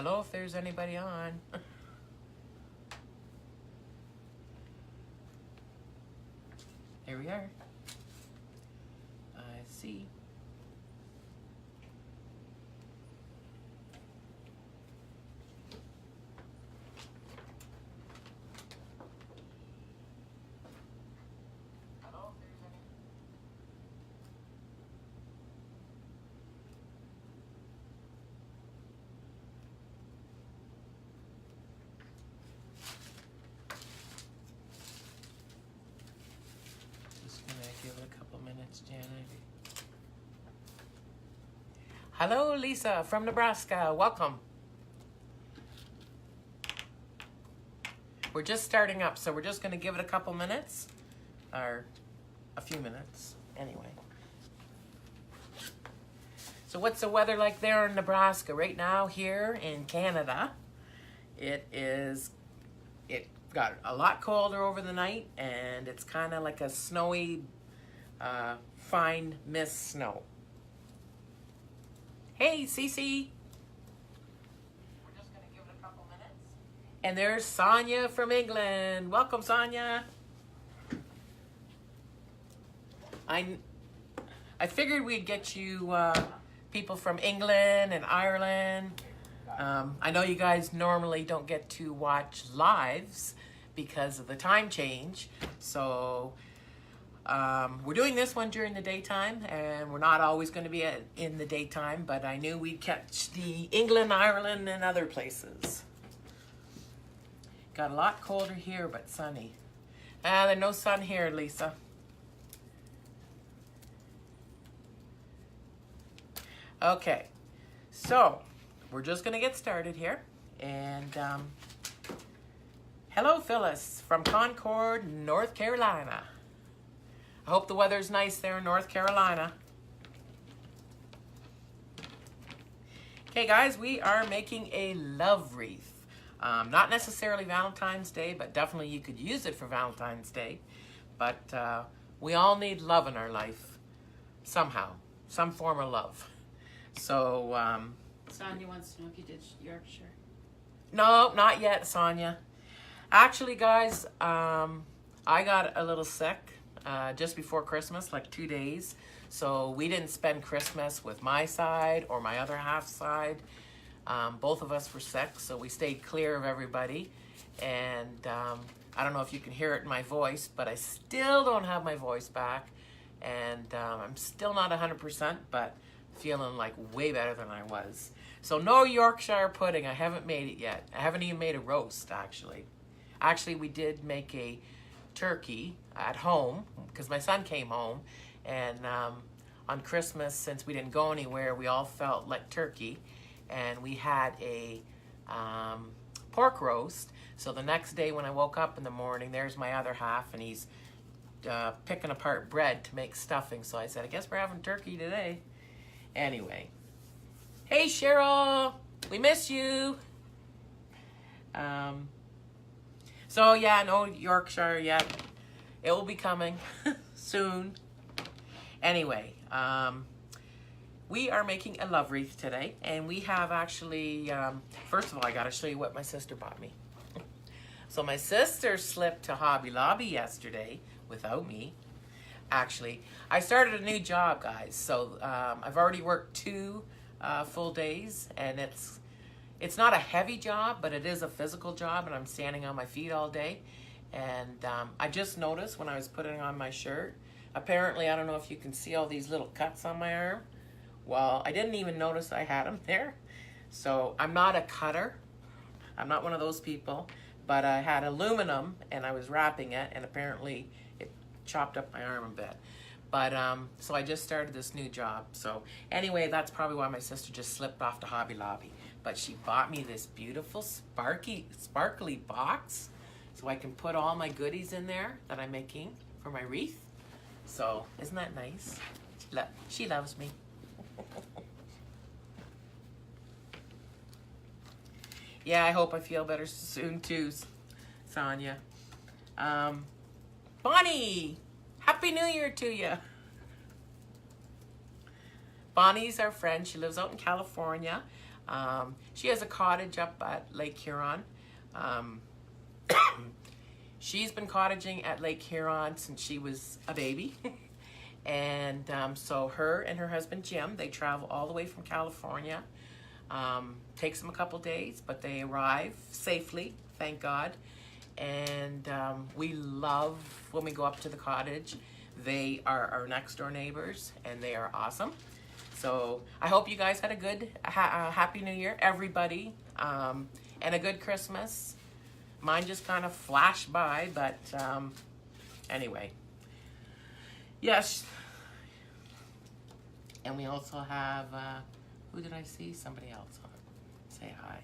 Hello, if there's anybody on. Here we are. I see. Give it a couple minutes, Janet. Hello, Lisa from Nebraska. Welcome. We're just starting up, so we're just going to give it a couple minutes, or a few minutes, anyway. So what's the weather like there in Nebraska? Right now here in Canada, it got a lot colder over the night, and it's kind of like a snowy, fine mist snow. Hey, Cece. We're just going to give it a couple minutes. And there's Sonia from England. Welcome, Sonia. I figured we'd get you people from England and Ireland. I know you guys normally don't get to watch lives because of the time change. So we're doing this one during the daytime, and we're not always going to be in the daytime, but I knew we'd catch the England, Ireland, and other places. Got a lot colder here, but sunny. There's no sun here, Lisa. Okay, so we're just going to get started here. And hello, Phyllis from Concord, North Carolina. I hope the weather's nice there in North Carolina. Okay, guys, we are making a love wreath. Not necessarily Valentine's Day, but definitely you could use it for Valentine's Day. But we all need love in our life somehow, some form of love. So, Sonia wants to know if you did Yorkshire. No, not yet, Sonia. Actually, guys, I got a little sick just before Christmas, like 2 days. So we didn't spend Christmas with my side or my other half side. Both of us were sick, so we stayed clear of everybody. And I don't know if you can hear it in my voice, but I still don't have my voice back. And I'm still not 100%, but feeling like way better than I was. So no Yorkshire pudding. I haven't made it yet. I haven't even made a roast, actually. Actually, we did make a turkey at home because my son came home. And on Christmas, since we didn't go anywhere, we all felt like turkey. And we had a pork roast. So the next day when I woke up in the morning, there's my other half, and he's picking apart bread to make stuffing. So I said, I guess we're having turkey today. Anyway. Hey, Cheryl. We miss you. So, yeah, no Yorkshire yet. It will be coming soon. Anyway, we are making a love wreath today. And we have actually, first of all, I got to show you what my sister bought me. So my sister slipped to Hobby Lobby yesterday without me. Actually, I started a new job, guys. So I've already worked 2 full days, and it's not a heavy job, but it is a physical job, and I'm standing on my feet all day. And I just noticed when I was putting on my shirt, apparently, I don't know if you can see all these little cuts on my arm. Well, I didn't even notice I had them there. So I'm not a cutter. I'm not one of those people, but I had aluminum, and I was wrapping it, and apparently it chopped up my arm a bit. But so I just started this new job. So anyway, that's probably why my sister just slipped off to Hobby Lobby. But she bought me this beautiful sparkly box so I can put all my goodies in there that I'm making for my wreath. So isn't that nice? She loves me. Yeah, I hope I feel better soon too, Sonia. Bonnie, Happy New Year to you. Bonnie's our friend. She lives out in California. She has a cottage up at Lake Huron. She's been cottaging at Lake Huron since she was a baby. And so her and her husband Jim, they travel all the way from California. Takes them a couple days, but they arrive safely, thank God. And we love when we go up to the cottage. They are our next door neighbors, and they are awesome. So I hope you guys had a good, happy New Year, everybody, and a good Christmas. Mine just kind of flashed by, but anyway. Yes. And we also have, who did I see? Somebody else on. Say hi.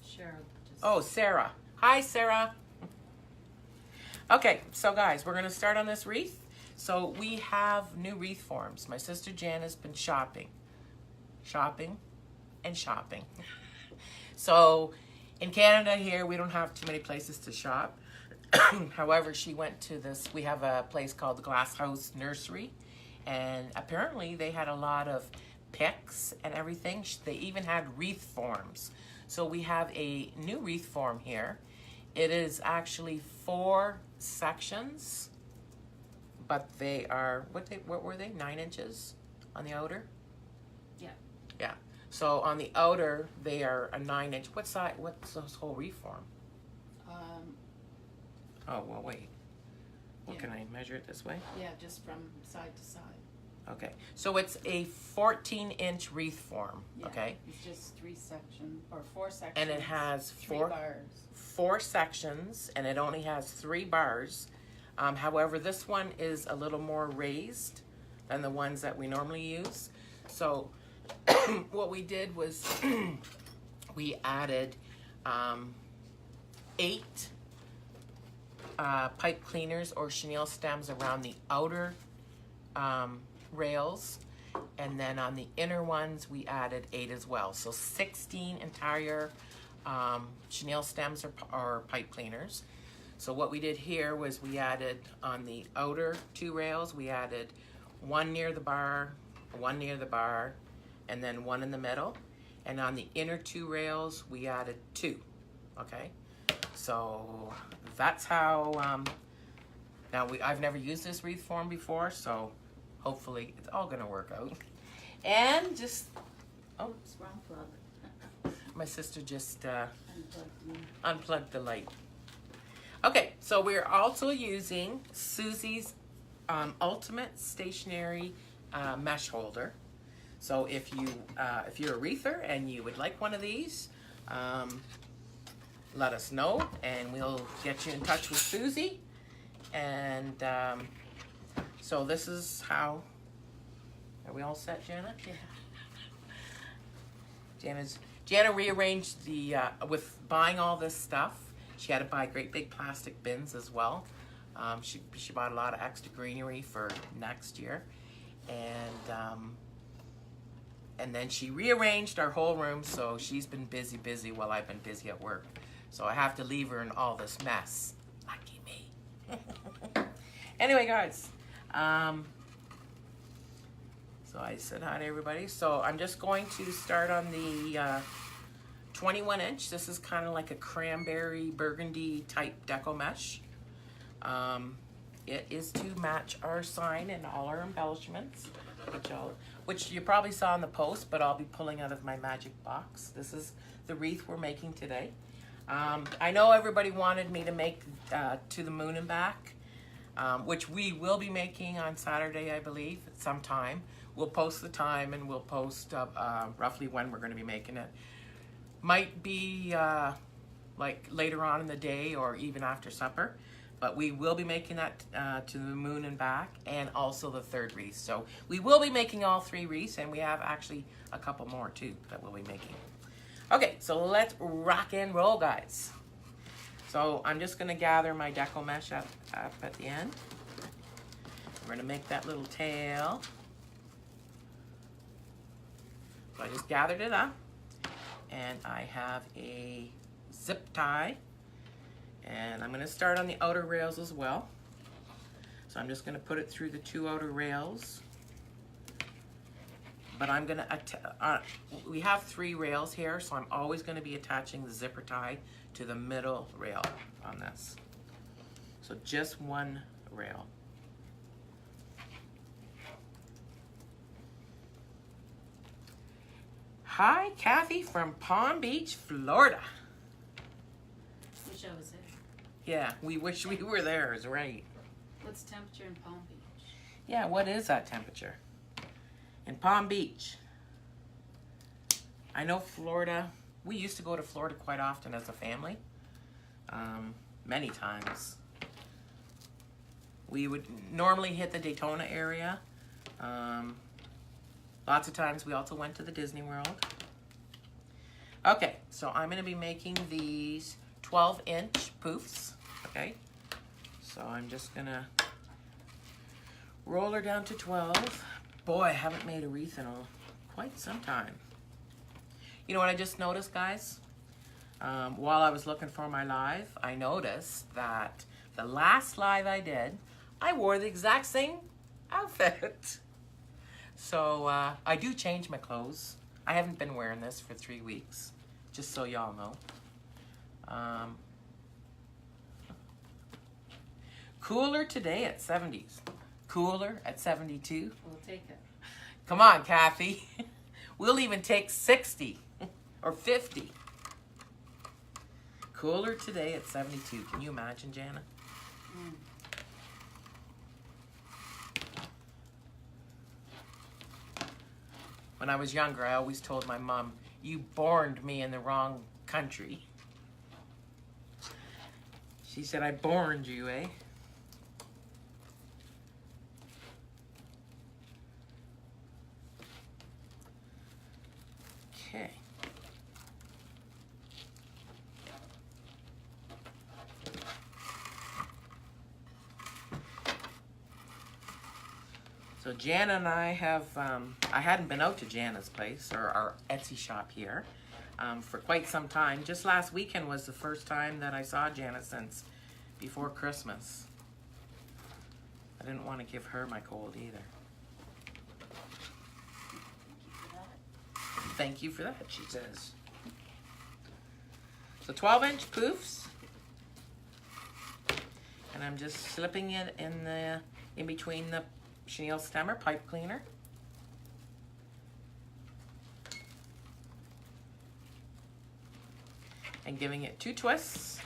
Cheryl. Oh, Sarah. Hi, Sarah. Okay, so guys, we're going to start on this wreath. So we have new wreath forms. My sister Jan has been shopping. Shopping and shopping. So in Canada here, we don't have too many places to shop. However, she went to this, we have a place called the Glass House Nursery. And apparently they had a lot of picks and everything. They even had wreath forms. So we have a new wreath form here. It is actually 4 sections, but they are, what were they, 9 inches on the outer? Yeah. Yeah. So on the outer, they are a 9-inch. What's this whole wreath form? Oh, well, wait. What, Yeah. can I measure it this way? Yeah, just from side to side. Okay. So it's a 14-inch wreath form, Yeah. okay? It's just 3 sections, or 4 sections. And it has 3 bars. 4 sections, and it only has 3 bars. However, this one is a little more raised than the ones that we normally use. So what we did was we added 8 pipe cleaners or chenille stems around the outer rails, and then on the inner ones we added 8 as well. So 16 entire chenille stems or pipe cleaners. So what we did here was we added on the outer 2 rails, we added 1 near the bar, 1 near the bar, and then 1 in the middle. And on the inner 2 rails we added 2. Okay, so that's how. Now I've never used this wreath form before, so hopefully it's all gonna work out. And just, oh, Oops, wrong plug. my sister just Unplugged me. unplugged the light. Okay, so we're also using Susie's Ultimate Stationary Mesh Holder. So if you're a wreather and you would like one of these, let us know and we'll get you in touch with Susie. And so this is how. Are we all set, Jana? Yeah. Jana rearranged the with buying all this stuff. She had to buy great big plastic bins as well. She bought a lot of extra greenery for next year, and then she rearranged our whole room. So she's been busy while I've been busy at work. So I have to leave her in all this mess. Lucky me. Anyway, guys. So I said hi to everybody. So I'm just going to start on the 21-inch. This is kind of like a cranberry burgundy type deco mesh. It is to match our sign and all our embellishments, which you probably saw in the post, but I'll be pulling out of my magic box. This is the wreath we're making today. I know everybody wanted me to make To the Moon and Back, which we will be making on Saturday, I believe, at some time. We'll post the time and we'll post roughly when we're going to be making it. Might be like later on in the day or even after supper, but we will be making that To the Moon and Back, and also the 3rd wreath. So we will be making all 3 wreaths, and we have actually a couple more too that we'll be making. Okay, so let's rock and roll, guys. So I'm just going to gather my deco mesh up at the end. We're going to make that little tail. So I just gathered it up, and I have a zip tie, and I'm going to start on the outer rails as well. So I'm just going to put it through the 2 outer rails, but I'm gonna, we have 3 rails here, so I'm always gonna be attaching the zipper tie to the middle rail on this. So just 1 rail. Hi, Kathy from Palm Beach, Florida. Wish I was there. Yeah, we wish we were there, is right. What's temperature in Palm Beach? Yeah, what is that temperature? In Palm Beach. I know Florida, we used to go to Florida quite often as a family. Many times. We would normally hit the Daytona area. Lots of times we also went to the Disney World. Okay, so I'm gonna be making these 12-inch poofs, okay? So I'm just gonna roll her down to 12. Boy, I haven't made a wreath in quite some time. You know what I just noticed, guys? While I was looking for my live, I noticed that the last live I did, I wore the exact same outfit. So I do change my clothes. I haven't been wearing this for 3 weeks, just so y'all know. Cooler today at 70s. Cooler at 72. We'll take it. Come on, Kathy. We'll even take 60 or 50. Cooler today at 72. Can you imagine, Jana? Mm. When I was younger, I always told my mom, "You borned me in the wrong country." She said, "I borned you, eh?" Okay. So Jana and I have, I hadn't been out to Jana's place, or our Etsy shop here, for quite some time. Just last weekend was the first time that I saw Jana since before Christmas. I didn't want to give her my cold either. Thank you for that, she says. So 12-inch poofs. And I'm just slipping it in between the chenille stemmer pipe cleaner. And giving it 2 twists.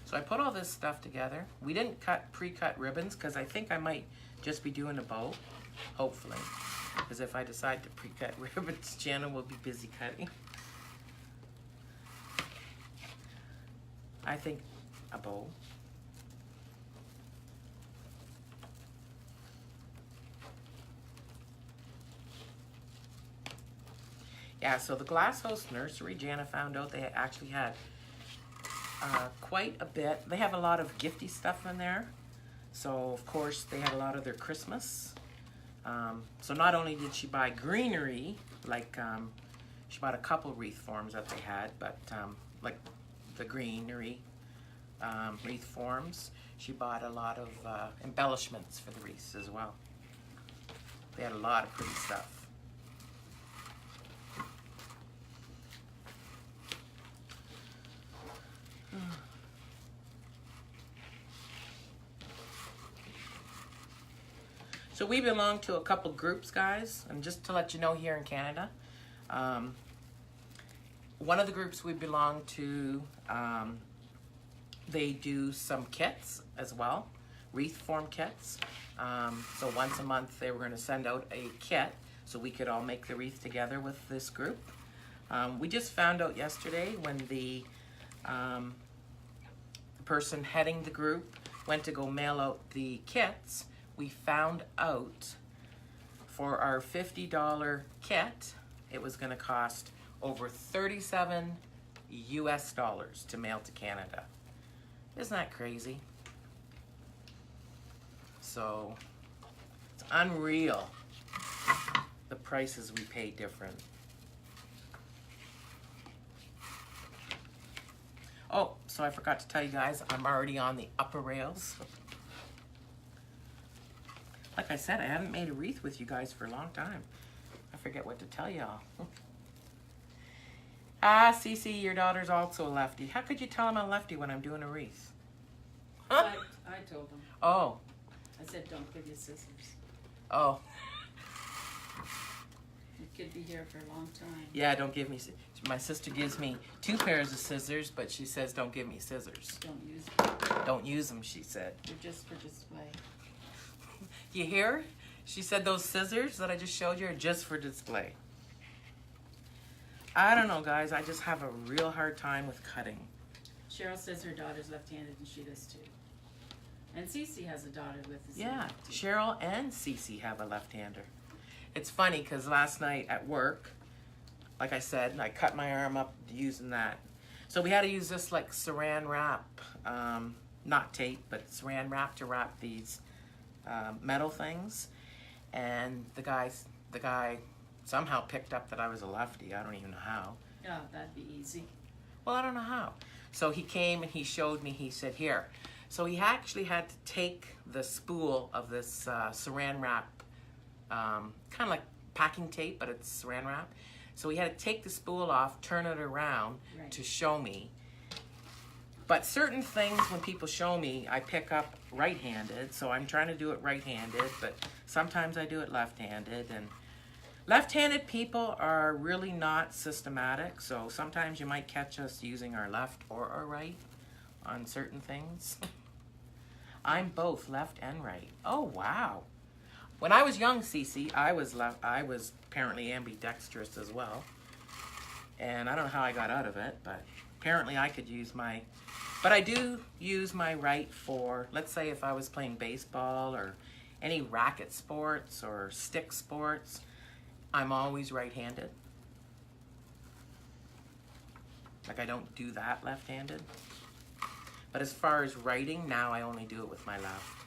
So I put all this stuff together. We didn't pre-cut ribbons because I think I might just be doing a bow, hopefully. Because if I decide to pre-cut ribbons, Jana will be busy cutting. I think a bow. Yeah, so the Glass House Nursery, Jana found out they actually had quite a bit. They have a lot of gifty stuff in there. So, of course, they had a lot of their Christmas. So not only did she buy greenery, like she bought a couple wreath forms that they had, but like the greenery wreath forms, she bought a lot of embellishments for the wreaths as well. They had a lot of pretty stuff. So we belong to a couple groups, guys, and just to let you know, here in Canada, one of the groups we belong to, they do some kits as well, wreath form kits. So once a month they were going to send out a kit so we could all make the wreath together with this group. We just found out yesterday when the person heading the group went to go mail out the kits. We found out for our $50 kit, it was going to cost over $37 US to mail to Canada. Isn't that crazy? So it's unreal the prices we pay different. so I forgot to tell you guys, I'm already on the upper rails. Like I said, I haven't made a wreath with you guys for a long time. I forget what to tell y'all. Ah, Cece, your daughter's also a lefty. How could you tell I'm a lefty when I'm doing a wreath? Huh? I told him. Oh. I said, don't give you scissors. Oh. You could be here for a long time. Yeah, don't give me... My sister gives me 2 pairs of scissors, but she says don't give me scissors. Don't use them. Don't use them, she said. They're just for display. You hear? She said those scissors that I just showed you are just for display. I don't know, guys. I just have a real hard time with cutting. Cheryl says her daughter's left-handed and she does too. And Cece has a daughter with the same Yeah, lefty. Cheryl and Cece have a left-hander. It's funny because last night at work, like I said, I cut my arm up using that. So we had to use this like saran wrap, not tape, but saran wrap to wrap these metal things. And the guy somehow picked up that I was a lefty. I don't even know how. Oh, that'd be easy. Well, I don't know how. So he came and he showed me, he said, here. So he actually had to take the spool of this saran wrap, kind of like packing tape, but it's saran wrap. So he had to take the spool off, turn it around Right. to show me. But certain things, when people show me, I pick up right-handed. So I'm trying to do it right-handed, but sometimes I do it left-handed. And left-handed people are really not systematic. So sometimes you might catch us using our left or our right on certain things. I'm both left and right. Oh, wow. When I was young, Cece, I was apparently ambidextrous as well. And I don't know how I got out of it, but apparently I could use my... But I do use my right for, let's say if I was playing baseball or any racket sports or stick sports, I'm always right-handed. Like I don't do that left-handed. But as far as writing, now I only do it with my left.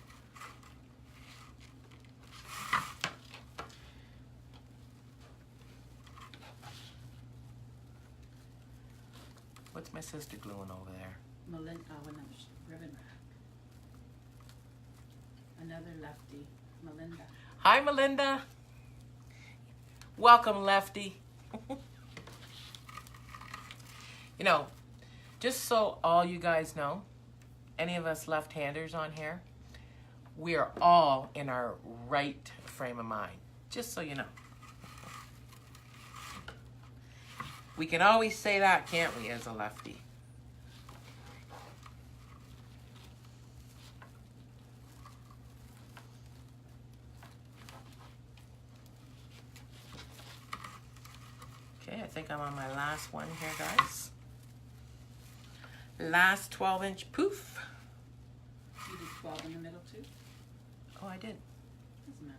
What's my sister gluing over there? Melinda, ribbon wrap. Another lefty, Melinda. Hi, Melinda. Welcome, lefty. You know, just so all you guys know, any of us left-handers on here, we are all in our right frame of mind. Just so you know. We can always say that, can't we, as a lefty? Okay, I think I'm on my last one here, guys. Last 12-inch poof. You did 12 in the middle too? Oh, I did. Doesn't matter.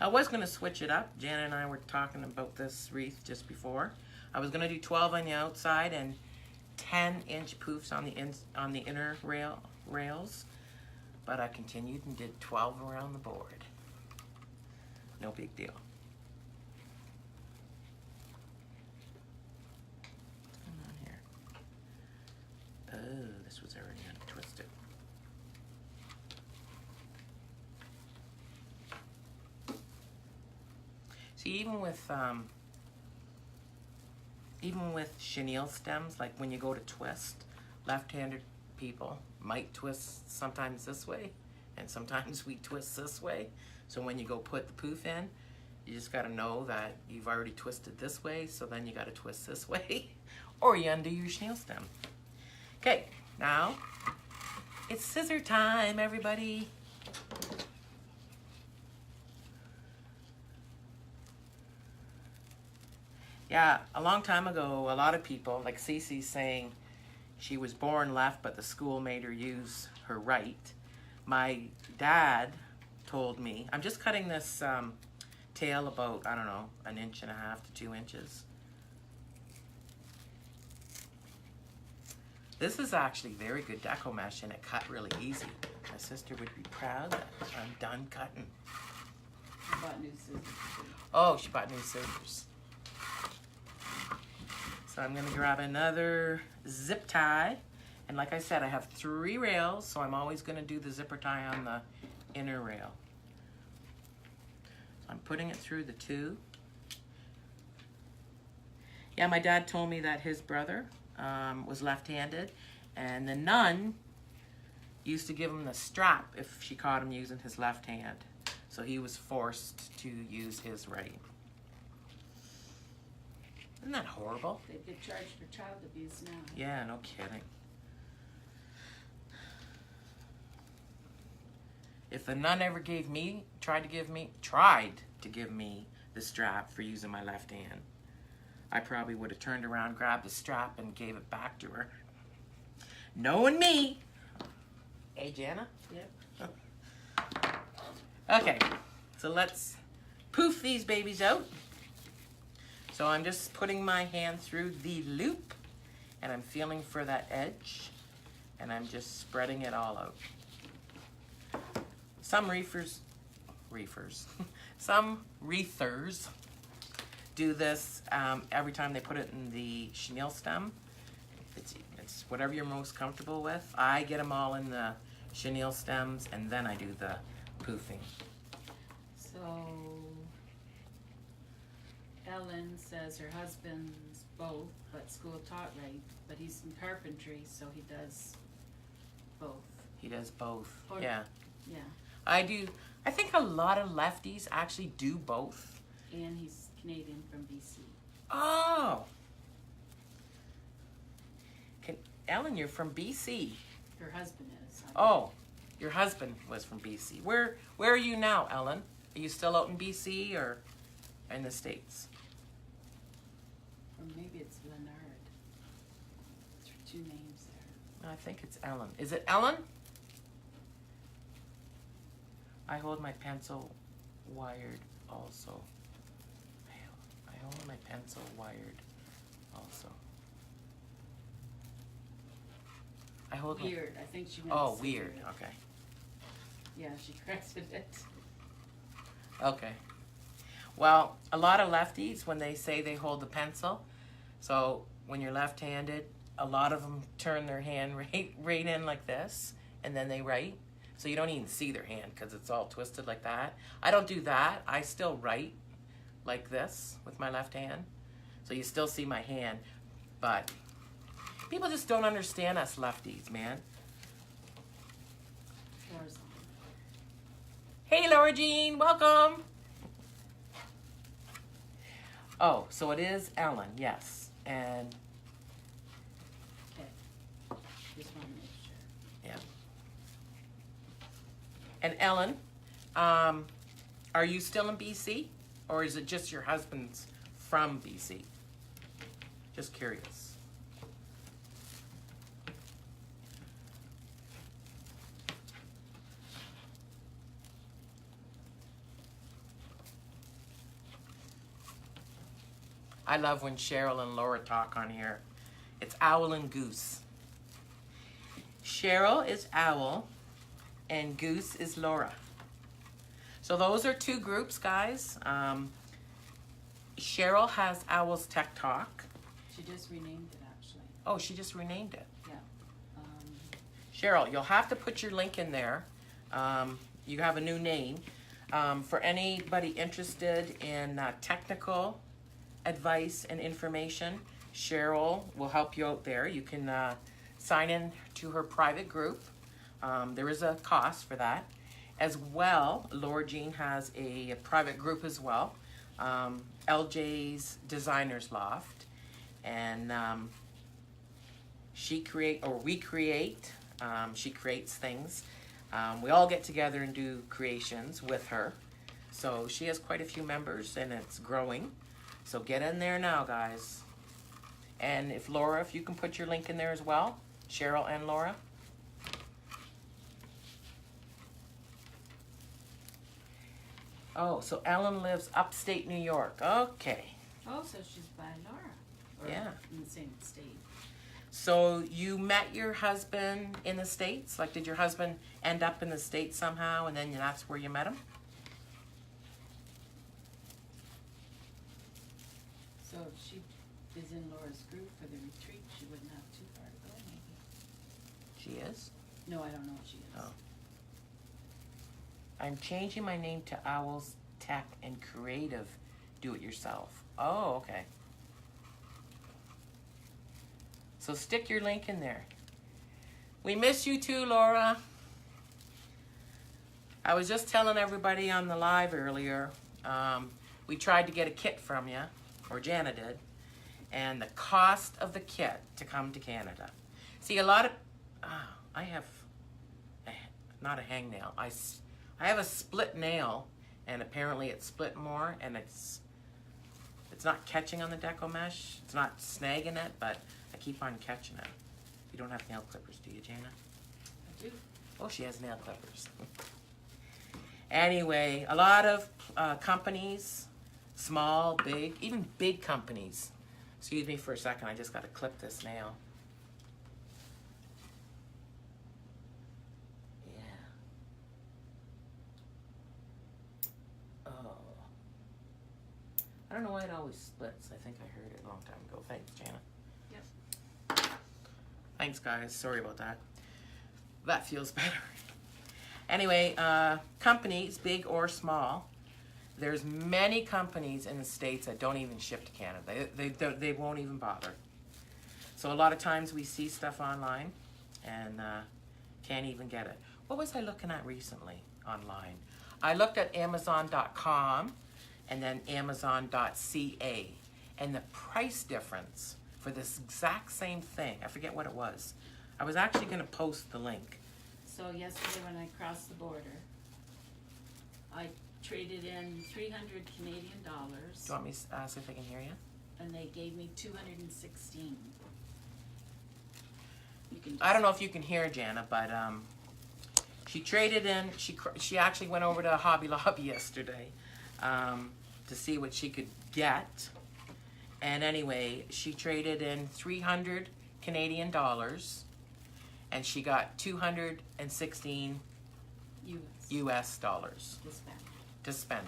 I was going to switch it up. Janet and I were talking about this wreath just before. I was going to do 12 on the outside and 10-inch poofs on the inner rails, but I continued and did 12 around the board. No big deal. What's going on here? Oh, this was already untwisted. See, even with chenille stems, like when you go to twist, left-handed people might twist sometimes this way, and sometimes we twist this way. So when you go put the poof in, you just got to know that you've already twisted this way, so then you got to twist this way, or you undo your chenille stem. Okay, now it's scissor time, everybody. Yeah, a long time ago, a lot of people, like Cece saying she was born left, but the school made her use her right. My dad told me, I'm just cutting this tail about, I don't know, 1.5 inches to 2 inches. This is actually very good deco mesh and it cut really easy. My sister would be proud that I'm done cutting. I bought new scissors. Oh, she bought new scissors. So I'm gonna grab another zip tie. And like I said, I have 3 rails, so I'm always gonna do the zipper tie on the inner rail. So I'm putting it through the 2. Yeah, my dad told me that his brother was left-handed, and the nun used to give him the strap if she caught him using his left hand. So he was forced to use his right. Isn't that horrible? They get charged for child abuse now. Yeah, no kidding. If a nun ever tried to give me the strap for using my left hand, I probably would have turned around, grabbed the strap, and gave it back to her. Knowing me. Hey, Jana? Yep. Okay, so let's poof these babies out. So I'm just putting my hand through the loop, and I'm feeling for that edge, and I'm just spreading it all out. Some some wreathers do this every time they put it in the chenille stem. It's whatever you're most comfortable with. I get them all in the chenille stems, and then I do the poofing. So Ellen says her husband's both, but school taught right, but he's in carpentry, so he does both. He does both. Or- Yeah. Yeah, I do. I think a lot of lefties actually do both. and he's Canadian from BC. Oh. Ellen, you're from BC. Her husband is. Oh, your husband was from BC. Where are you now, Ellen? Are you still out in BC or in the States? Or maybe it's Leonard. There's 2 names there. I think it's Ellen. Is it Ellen? I hold my pencil wired also. I hold my pencil wired also. I hold my... Weird. I think she meant Oh, to say weird. Okay. Yeah, she corrected it. Okay. Well, a lot of lefties, when they say they hold the pencil, so when you're left-handed, a lot of them turn their hand right in like this, and then they write. So you don't even see their hand because it's all twisted like that. I don't do that. I still write like this with my left hand. So you still see my hand, but people just don't understand us lefties, man. Laura's on. Hey, Laura Jean, welcome. Oh, so it is Ellen, yes. And Okay. Just want to make sure. yeah. And Ellen, are you still in BC? Or is it just your husband's from BC? Just curious. I love when Cheryl and Laura talk on here. It's owl and goose. Cheryl is owl and goose is Laura. So those are 2 groups, guys. Cheryl has Owl's Tech Talk. She just renamed it, actually. Oh, she just renamed it. Yeah. Cheryl, you'll have to put your link in there. You have a new name. For anybody interested in technical advice and information, Cheryl will help you out there. You can sign in to her private group. There is a cost for that. As well, Laura Jean has a private group as well, LJ's Designers Loft, and she creates things. We all get together and do creations with her. So she has quite a few members and it's growing. So get in there now, guys. And if Laura, if you can put your link in there as well, Cheryl and Laura. Oh, so Ellen lives upstate New York. Okay. Oh, so she's by Laura. Or Yeah. in the same state. So you met your husband in the States? Like, did your husband end up in the States somehow and then that's where you met him? So she is in Laura's group for the retreat, she wouldn't have too far to go, maybe. She is? No, I don't know what she is. Oh. I'm changing my name to Owls Tech and Creative Do-It-Yourself. Oh, okay. So stick your link in there. We miss you too, Laura. I was just telling everybody on the live earlier, we tried to get a kit from you, or Jana did, and the cost of the kit to come to Canada. See, a lot of, I have, not a hangnail, I have a split nail, and apparently it's split more, and it's not catching on the deco mesh, it's not snagging it, but I keep on catching it. You don't have nail clippers, do you, Jana? I do. Oh, she has nail clippers. Anyway, a lot of companies, small, big, even big companies. Excuse me for a second, I just got to clip this nail. Yeah. Oh. I don't know why it always splits. I think I heard it a long time ago. Thanks, Jana. Yep. Thanks, guys. Sorry about that. That feels better. Anyway, companies, big or small, there's many companies in the States that don't even ship to Canada. They won't even bother. So a lot of times we see stuff online and can't even get it. What was I looking at recently online? I looked at Amazon.com and then Amazon.ca, and the price difference for this exact same thing, I forget what it was. I was actually going to post the link. So yesterday when I crossed the border, I traded in 300 Canadian dollars. Do you want me to see if I can hear you? And they gave me 216. You can I don't know if you can hear Jana, but she traded in. She actually went over to Hobby Lobby yesterday to see what she could get. And anyway, she traded in 300 Canadian dollars, and she got 216 US dollars to spend.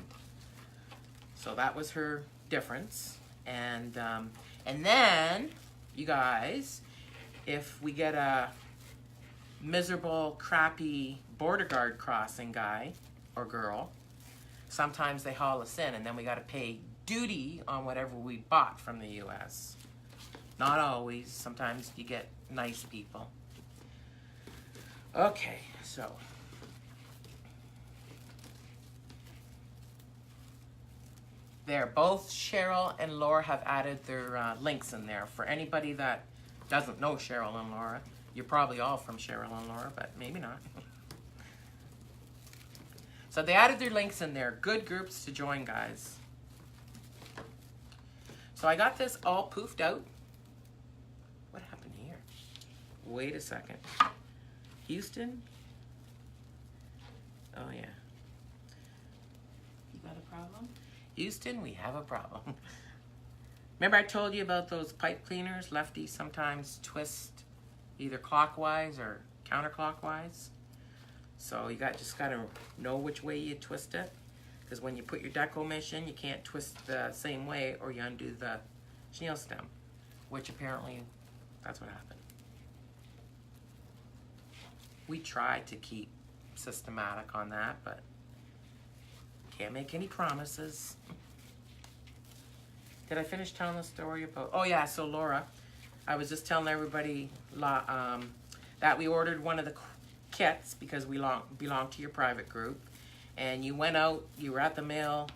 So that was her difference. And then, you guys, if we get a miserable, crappy border guard crossing guy or girl, sometimes they haul us in, and then we got to pay duty on whatever we bought from the U.S. Not always. Sometimes you get nice people. Okay, so there, both Cheryl and Laura have added their links in there. For anybody that doesn't know Cheryl and Laura, you're probably all from Cheryl and Laura, but maybe not. So they added their links in there. Good groups to join, guys. So I got this all poofed out. What happened here? Wait a second. Houston? Oh, yeah. You got a problem? Houston, we have a problem. Remember I told you about those pipe cleaners? Lefties sometimes twist either clockwise or counterclockwise. So you just got to know which way you twist it. Because when you put your deco mesh in, you can't twist the same way or you undo the chenille stem. Which apparently, that's what happened. We tried to keep systematic on that, but can't make any promises. Did I finish telling the story about... Oh, yeah, so Laura, I was just telling everybody that we ordered one of the kits because we belong to your private group. And you went out, you were at the mail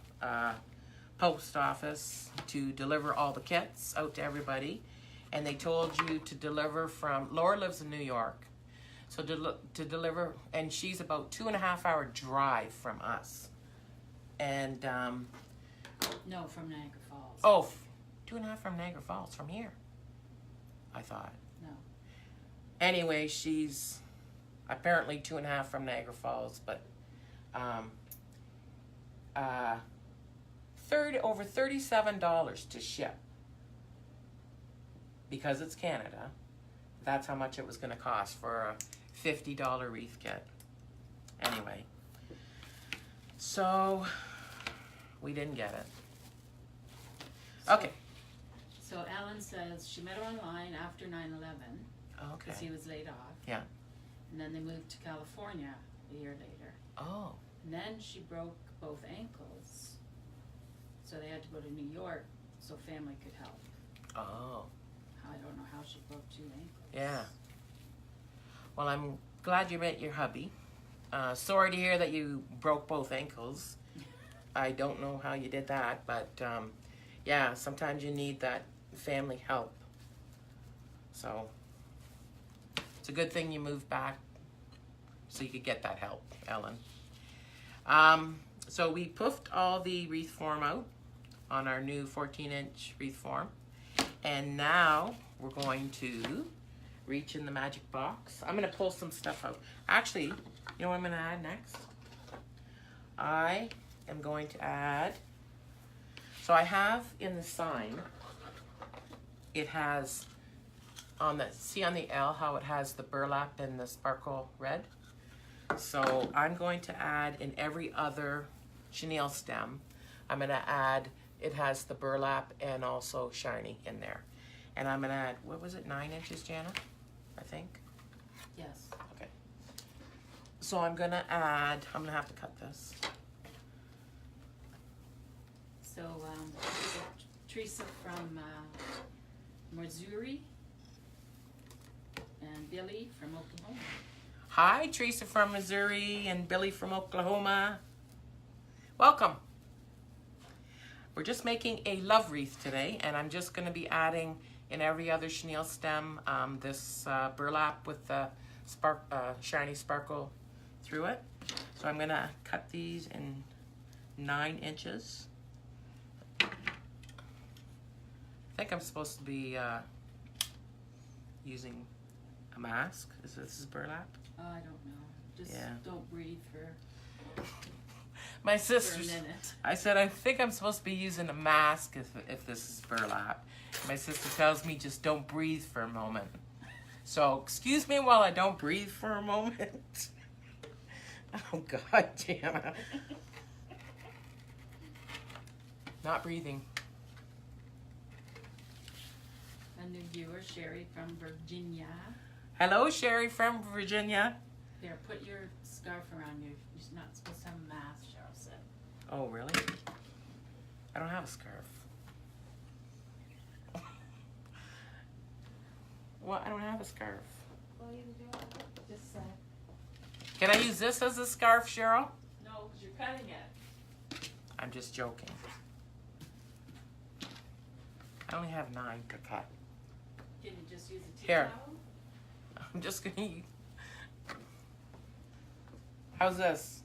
post office to deliver all the kits out to everybody. And they told you to deliver from... Laura lives in New York. So to deliver... And she's about 2.5-hour drive from us. And... No, from Niagara Falls. Oh, 2.5 from Niagara Falls, from here, I thought. No. Anyway, she's apparently 2.5 from Niagara Falls, but over $37 to ship. Because it's Canada, that's how much it was going to cost for a $50 wreath kit. Anyway, so we didn't get it. Okay. So Alan says she met him online after 9/11 Okay. because he was laid off. Yeah. And then they moved to California a year later. Oh. And then she broke both ankles. So they had to go to New York so family could help. Oh. I don't know how she broke 2 ankles. Yeah. Well, I'm glad you met your hubby. Sorry to hear that you broke both ankles. I don't know how you did that, but yeah, sometimes you need that family help. So it's a good thing you moved back so you could get that help, Ellen. So we puffed all the wreath form out on our new 14-inch wreath form. And now we're going to reach in the magic box. I'm going to pull some stuff out. Actually, you know what I'm going to add next? I am going to add, so I have in the sign, it has on the, see on the L how it has the burlap and the sparkle red? So I'm going to add in every other chenille stem, I'm going to add, it has the burlap and also shiny in there. And I'm going to add, what was it, 9 inches, Jana? I think. Yes. Okay. So I'm going to add, I'm going to have to cut this. So Teresa from Missouri and Billy from Oklahoma. Hi, Teresa from Missouri and Billy from Oklahoma. Welcome. We're just making a love wreath today, and I'm just going to be adding in every other chenille stem this burlap with the shiny sparkle through it. So I'm going to cut these in 9 inches. I think I'm supposed to be using a mask. This is burlap? Oh, I don't know. Just Yeah. don't breathe for My a sister, minute. I said, I think I'm supposed to be using a mask if this is burlap. My sister tells me just don't breathe for a moment. So excuse me while I don't breathe for a moment. Oh God, Jana. Not breathing. A new viewer, Sherry from Virginia. Hello, Sherry from Virginia. There, put your scarf around you. You're not supposed to have a mask, Cheryl said. Oh, really? I don't have a scarf. Well, I don't have a scarf. Well, you can do it. Just say. Can I use this as a scarf, Cheryl? No, because you're cutting it. I'm just joking. I only have 9 to cut. Can you just use a tea Here. towel? I'm just gonna use... How's this?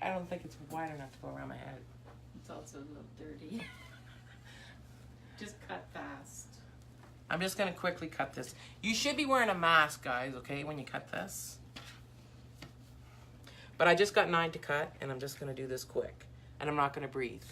I don't think it's wide enough to go around my head. It's also a little dirty. Just cut fast. I'm just gonna quickly cut this. You should be wearing a mask, guys, okay, when you cut this. But I just got 9 to cut, and I'm just gonna do this quick. And I'm not gonna breathe.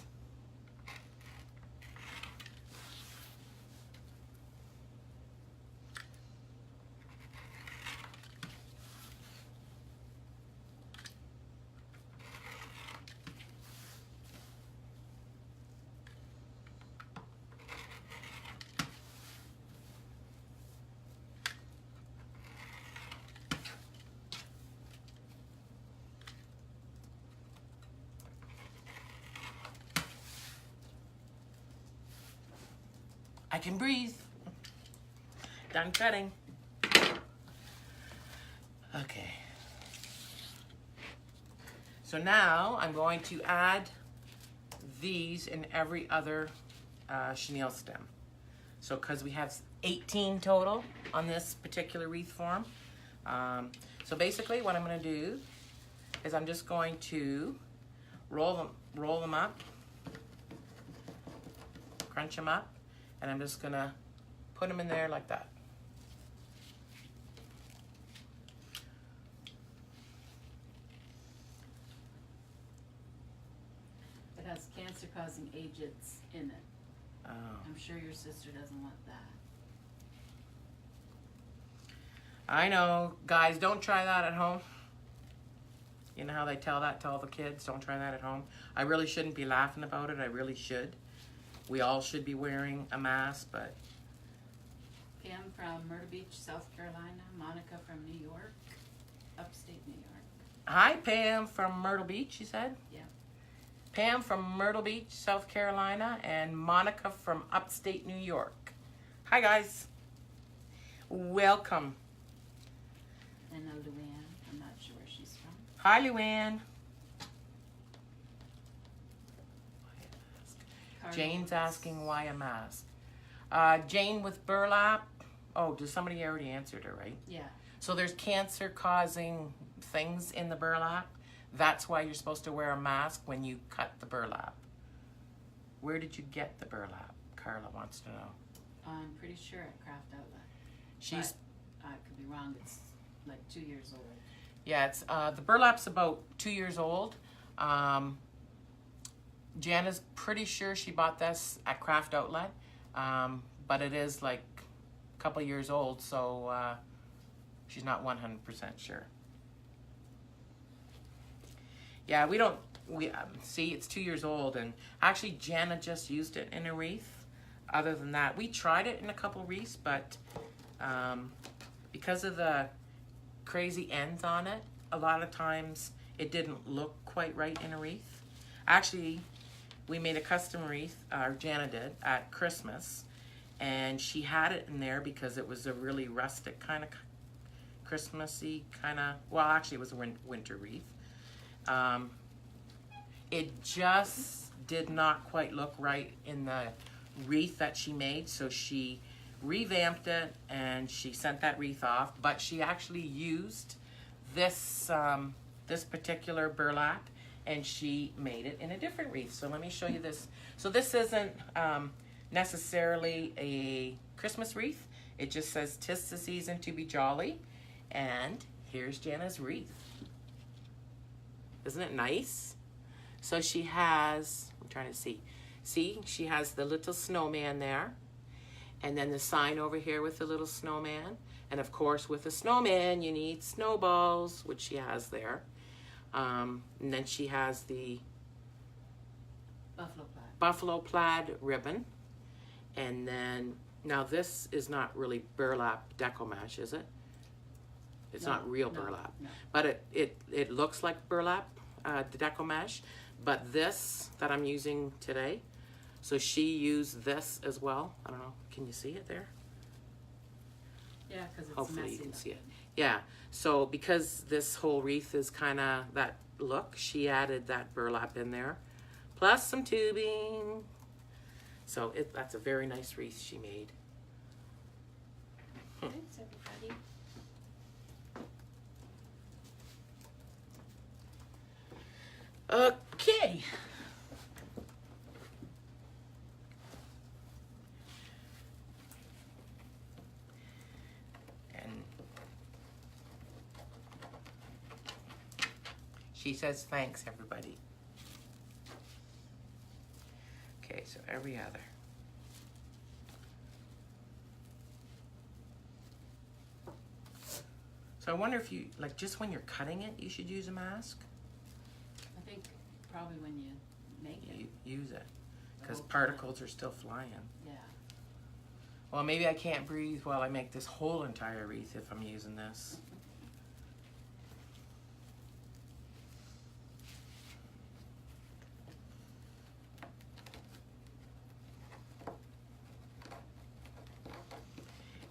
I can breathe. Done cutting. Okay. So now I'm going to add these in every other chenille stem. So because we have 18 total on this particular wreath form. So basically what I'm going to do is I'm just going to roll them up, crunch them up, and I'm just going to put them in there like that. It has cancer-causing agents in it. Oh. I'm sure your sister doesn't want that. I know, guys, don't try that at home. You know how they tell that to all the kids? Don't try that at home. I really shouldn't be laughing about it. I really should. We all should be wearing a mask, but Pam from Myrtle Beach, South Carolina. Monica from New York, upstate New York. Hi, Pam from Myrtle Beach, you said? Yeah. Pam from Myrtle Beach, South Carolina, and Monica from upstate New York. Hi, guys. Welcome. And Luann, I'm not sure where she's from. Hi, Luann. Jane's asking why a mask. Jane with burlap. Oh, does somebody already answered her, right? Yeah. So there's cancer-causing things in the burlap. That's why you're supposed to wear a mask when you cut the burlap. Where did you get the burlap? Carla wants to know. I'm pretty sure at Craft Outlet. She's, But I could be wrong. It's like 2 years old. yeah, it's the burlap's about 2 years old. Jana's pretty sure she bought this at Craft Outlet, but it is like a couple years old, so she's not 100% sure. Yeah, we see, it's 2 years old, and actually Jana just used it in a wreath. Other than that, we tried it in a couple wreaths, but because of the crazy ends on it, a lot of times it didn't look quite right in a wreath. Actually, we made a custom wreath, or Jana did, at Christmas, and she had it in there because it was a really rustic kind of Christmassy kind of, well, actually it was a winter wreath. It just did not quite look right in the wreath that she made, so she revamped it and she sent that wreath off, but she actually used this this particular burlap and she made it in a different wreath. So let me show you this. So this isn't necessarily a Christmas wreath. It just says 'tis the season to be jolly, and here's Jana's wreath. Isn't it nice? So she has, I'm trying to see, she has the little snowman there, and then the sign over here with the little snowman, and of course with a snowman you need snowballs, which she has there. And then she has the buffalo plaid ribbon, and then now this is not really burlap deco mesh, is it? It's not real burlap, but it looks like burlap, the deco mesh. But this that I'm using today, so she used this as well. I don't know, can you see it there? Yeah, because it's Hopefully messy you can looking. see it. Yeah, so because this whole wreath is kind of that look, she added that burlap in there, plus some tubing. So that's a very nice wreath she made. Thanks, everybody. Okay. And she says thanks, everybody. Okay, so every other. So I wonder if you, like, just when you're cutting it, you should use a mask. I think probably when you make it. You use it, because whole time. particles are still flying. Yeah. Well, maybe I can't breathe while I make this whole entire wreath if I'm using this.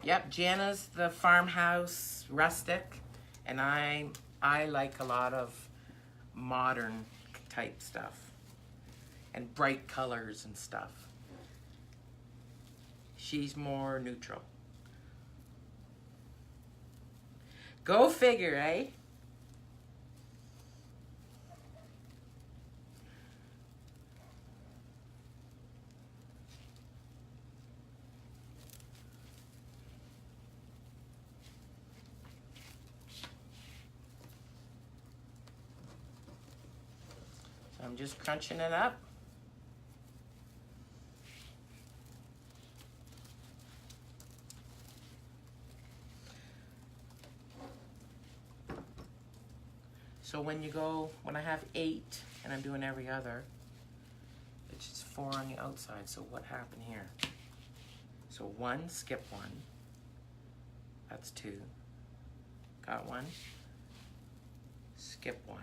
Yep, Jana's the farmhouse rustic, and I like a lot of modern type stuff and bright colors and stuff. She's more neutral. Go figure, eh? So I'm just crunching it up. So when I have 8 and I'm doing every other, it's just 4 on the outside. So what happened here? So 1, skip 1, That's 2. Got 1. Skip 1.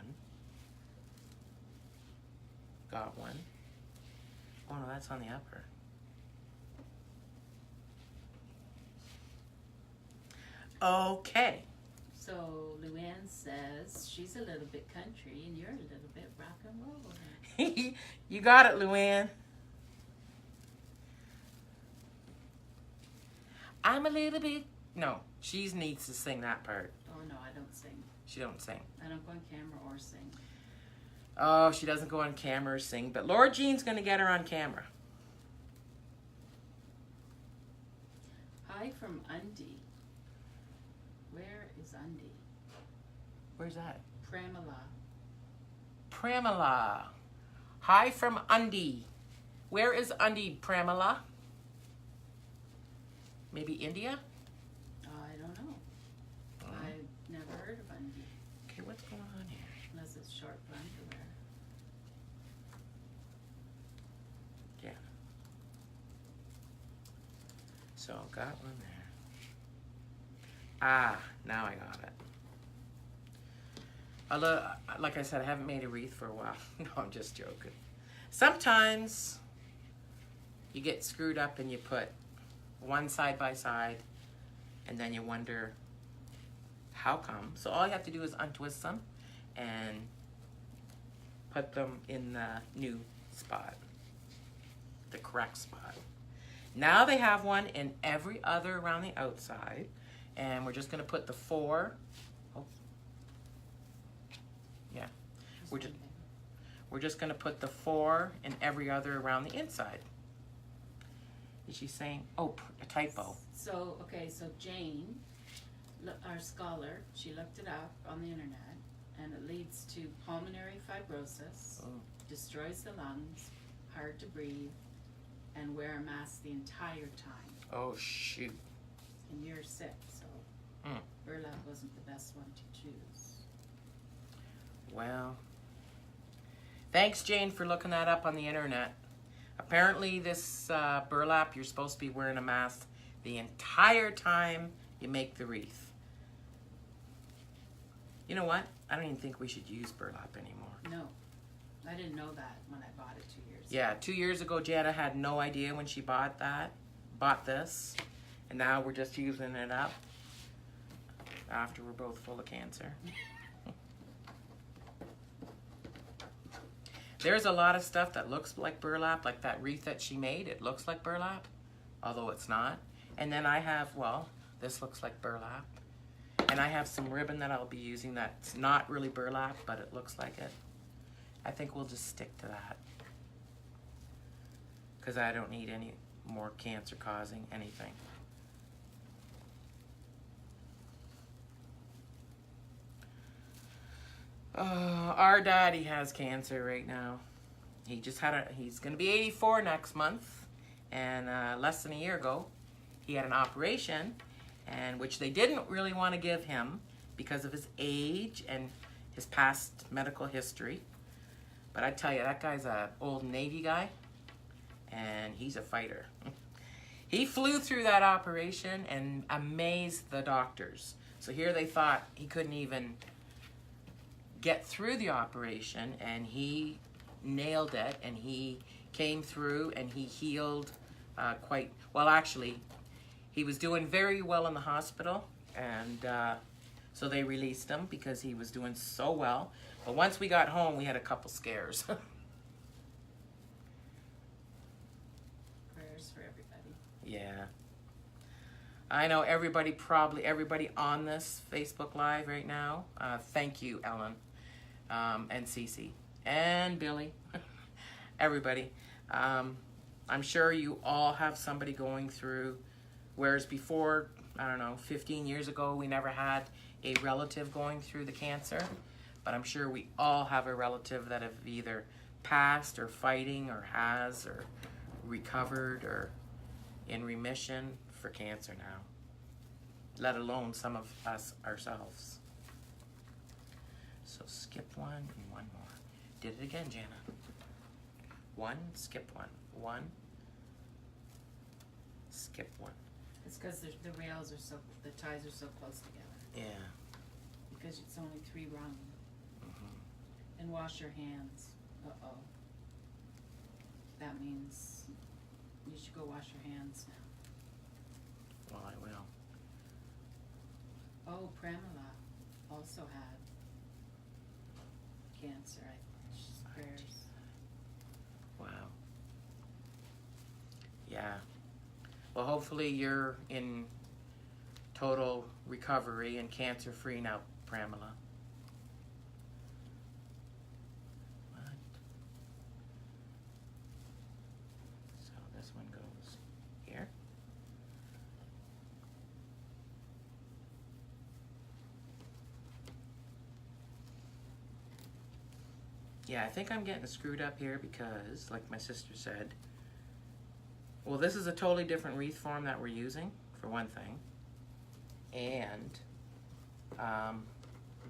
Got 1. Oh no, that's on the upper. Okay. So Luann says she's a little bit country and you're a little bit rock and roll. You got it, Luann. I'm a little bit... No, she needs to sing that part. Oh no, I don't sing. She don't sing. I don't go on camera or sing. Oh, she doesn't go on camera or sing, but Laura Jean's going to get her on camera. Hi from Undy. Where is Undy? Where's that? Pramila. Pramila. Hi from Undy. Where is Undy, Pramila? Maybe India? I don't know. I've never heard of Undy. Okay, what's going on here? Unless it's short for underwear. Yeah. So, got one there. Ah, now I got it. Like I said, I haven't made a wreath for a while. No, I'm just joking. Sometimes you get screwed up and you put one side by side and then you wonder how come. So all you have to do is untwist them and put them in the new spot, the correct spot. Now they have one in every other around the outside, and we're just going to put the 4. Oh, yeah. We're just going to put the 4 in every other around the inside. Is she saying? Oh, a typo. So, okay, so Jane, our scholar, she looked it up on the internet, and it leads to pulmonary fibrosis, destroys the lungs, hard to breathe, and wear a mask the entire time. Oh, shoot. And you're sick, so burlap wasn't the best one to choose. Well, thanks, Jane, for looking that up on the internet. Apparently, this burlap, you're supposed to be wearing a mask the entire time you make the wreath. You know what? I don't even think we should use burlap anymore. No, I didn't know that when I bought it 2 years ago. Yeah, 2 years ago, Jana had no idea when she bought this, and now we're just using it up after we're both full of cancer. There's a lot of stuff that looks like burlap, like that wreath that she made. It looks like burlap, although it's not. And then I have, well, this looks like burlap. And I have some ribbon that I'll be using that's not really burlap, but it looks like it. I think we'll just stick to that, because I don't need any more cancer causing anything. Our daddy has cancer right now. He's gonna be 84 next month, and less than a year ago, he had an operation, and which they didn't really want to give him because of his age and his past medical history. But I tell you, that guy's an old Navy guy, and he's a fighter. He flew through that operation and amazed the doctors. So here they thought he couldn't even get through the operation, and he nailed it, and he came through and he healed quite well. Actually, he was doing very well in the hospital, and so they released him because he was doing so well. But once we got home, we had a couple scares. Prayers for everybody. Yeah. I know everybody on this Facebook Live right now. Thank you, Ellen, and Cece, and Billy, everybody. I'm sure you all have somebody going through, whereas before, I don't know, 15 years ago, we never had a relative going through the cancer. But I'm sure we all have a relative that have either passed or fighting or has or recovered or in remission for cancer now, let alone some of us ourselves. So skip 1 and 1 more. Did it again, Jana. 1, skip 1. 1, skip 1. It's because the rails are the ties are so close together. Yeah. Because it's only 3 rungs. Mm-hmm. And wash your hands. Uh-oh. That means you should go wash your hands now. Well, I will. Oh, Pramila also had cancer. She's prayers. Wow. Yeah. Well, hopefully you're in total recovery and cancer-free now, Pramila. What? So this one goes here. Yeah, I think I'm getting screwed up here because, like my sister said, well, this is a totally different wreath form that we're using, for one thing. And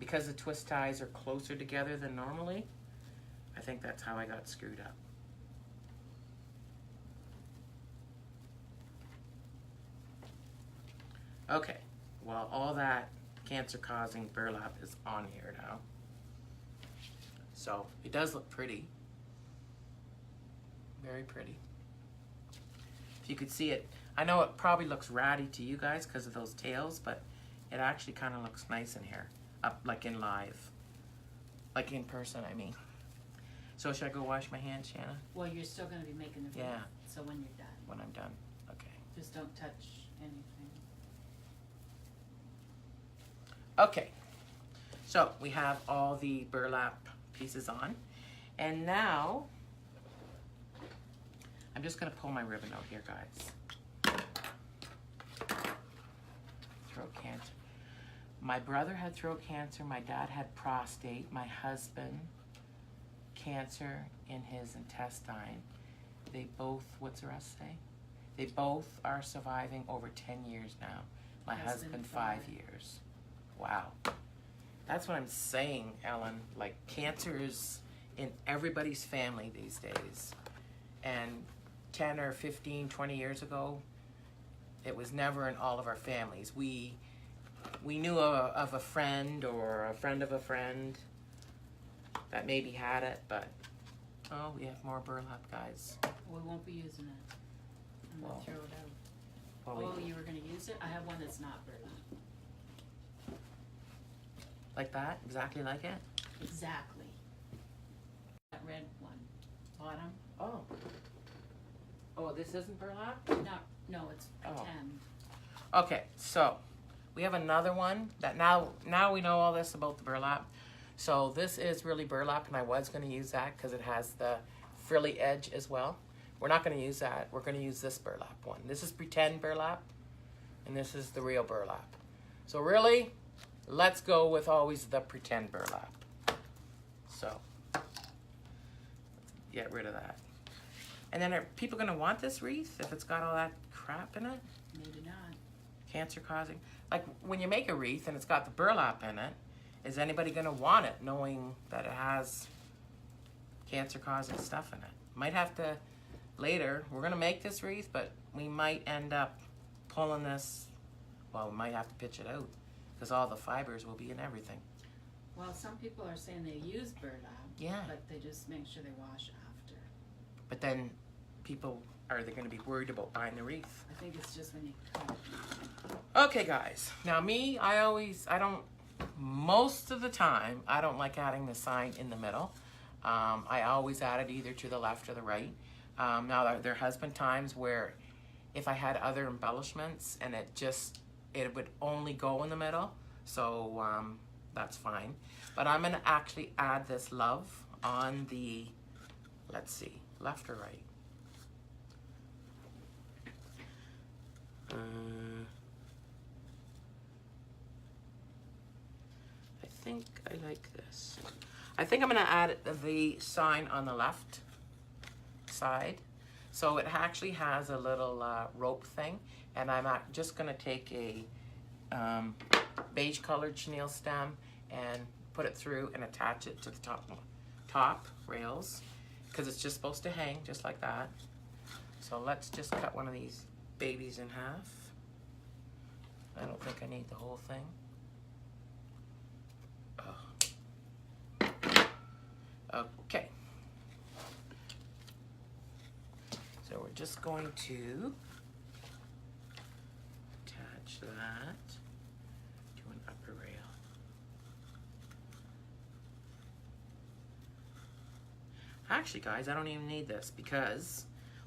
because the twist ties are closer together than normally, I think that's how I got screwed up. Okay, well, all that cancer-causing burlap is on here now. So it does look pretty. Very pretty. If you could see it, I know it probably looks ratty to you guys because of those tails, but it actually kind of looks nice in here, up like in live, like in person, I mean. So should I go wash my hands, Shanna? Well, you're still going to be making the wreath. Yeah. So when you're done. When I'm done, okay. Just don't touch anything. Okay, so we have all the burlap pieces on, and now I'm just gonna pull my ribbon out here, guys. Throat cancer. My brother had throat cancer, my dad had prostate, my husband cancer in his intestine. They both, what's the rest say? They both are surviving over 10 years now. My husband 5 years. Wow. That's what I'm saying, Ellen. Like, cancer is in everybody's family these days. And 10 or 15, 20 years ago, it was never in all of our families. We knew of a friend or a friend of a friend that maybe had it, but, oh, we have more burlap, guys. We won't be using it. I'm going to throw it out. Well, oh, you were going to use it? I have one that's not burlap. Like that? Exactly like it? Exactly. That red one. Bottom. Oh. Oh, this isn't burlap? No, it's pretend. Oh. Okay, so we have another one that now we know all this about the burlap. So this is really burlap, and I was going to use that because it has the frilly edge as well. We're not going to use that. We're going to use this burlap one. This is pretend burlap, and this is the real burlap. So really, let's go with always the pretend burlap. So, let's get rid of that. And then are people going to want this wreath if it's got all that crap in it? Maybe not. Cancer causing. Like when you make a wreath and it's got the burlap in it, is anybody going to want it knowing that it has cancer causing stuff in it? Might have to later. We're going to make this wreath, but we might end up pulling this. Well, we might have to pitch it out because all the fibers will be in everything. Well, some people are saying they use burlap. Yeah. But they just make sure they wash after. But then people, are they going to be worried about buying the wreath? I think it's just when you cut it. Okay, guys. Now me, most of the time, I don't like adding the sign in the middle. I always add it either to the left or the right. Now, there has been times where if I had other embellishments and it would only go in the middle. So that's fine. But I'm going to actually add this love on the, let's see, left or right? I think I like this. I think I'm going to add the sign on the left side. So it actually has a little rope thing. And I'm just going to take a beige colored chenille stem and put it through and attach it to the top rails. Because it's just supposed to hang just like that. So let's just cut one of these babies in half. I don't think I need the whole thing. Oh. Okay. So we're just going to attach that to an upper rail. Actually, guys, I don't even need this because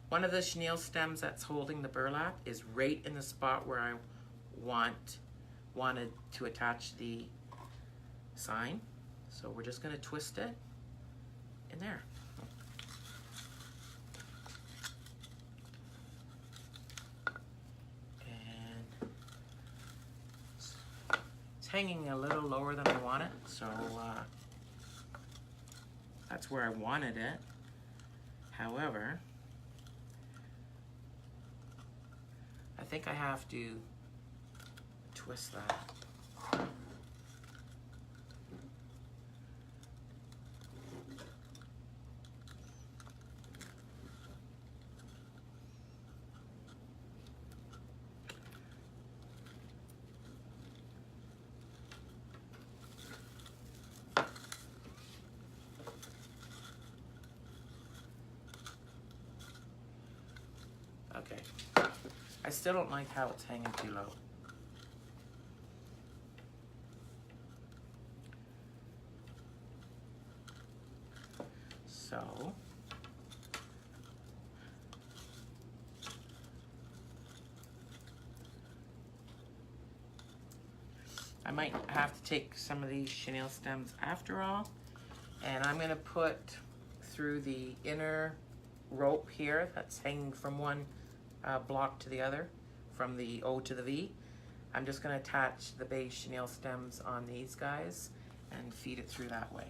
one of the chenille stems that's holding the burlap is right in the spot where I wanted to attach the sign. So we're just going to twist it in there. And it's hanging a little lower than I want it, so that's where I wanted it. However, I think I have to twist that. Okay. I still don't like how it's hanging too low. So, I might have to take some of these chenille stems after all, and I'm gonna put through the inner rope here that's hanging from one block to the other, from the O to the V. I'm just going to attach the beige chenille stems on these guys and feed it through that way.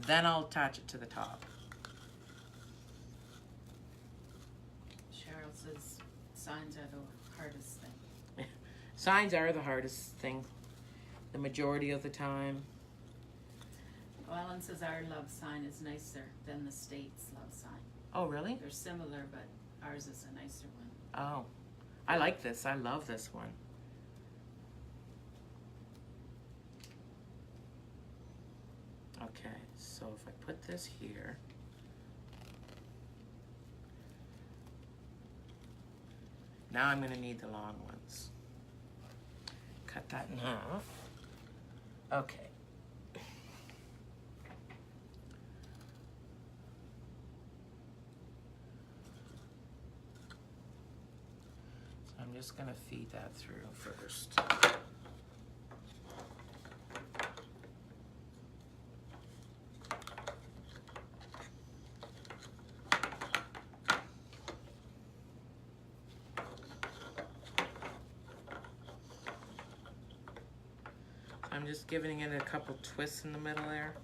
Then I'll attach it to the top. Cheryl says signs are the hardest thing. Signs are the hardest thing the majority of the time. Alan says our love sign is nicer than the state's love sign. Oh, really? They're similar, but ours is a nicer one. Oh, I like this. I love this one. Okay, so if I put this here, now I'm going to need the long ones. Cut that in half. Okay. I'm just going to feed that through first. I'm just giving it a couple twists in the middle there.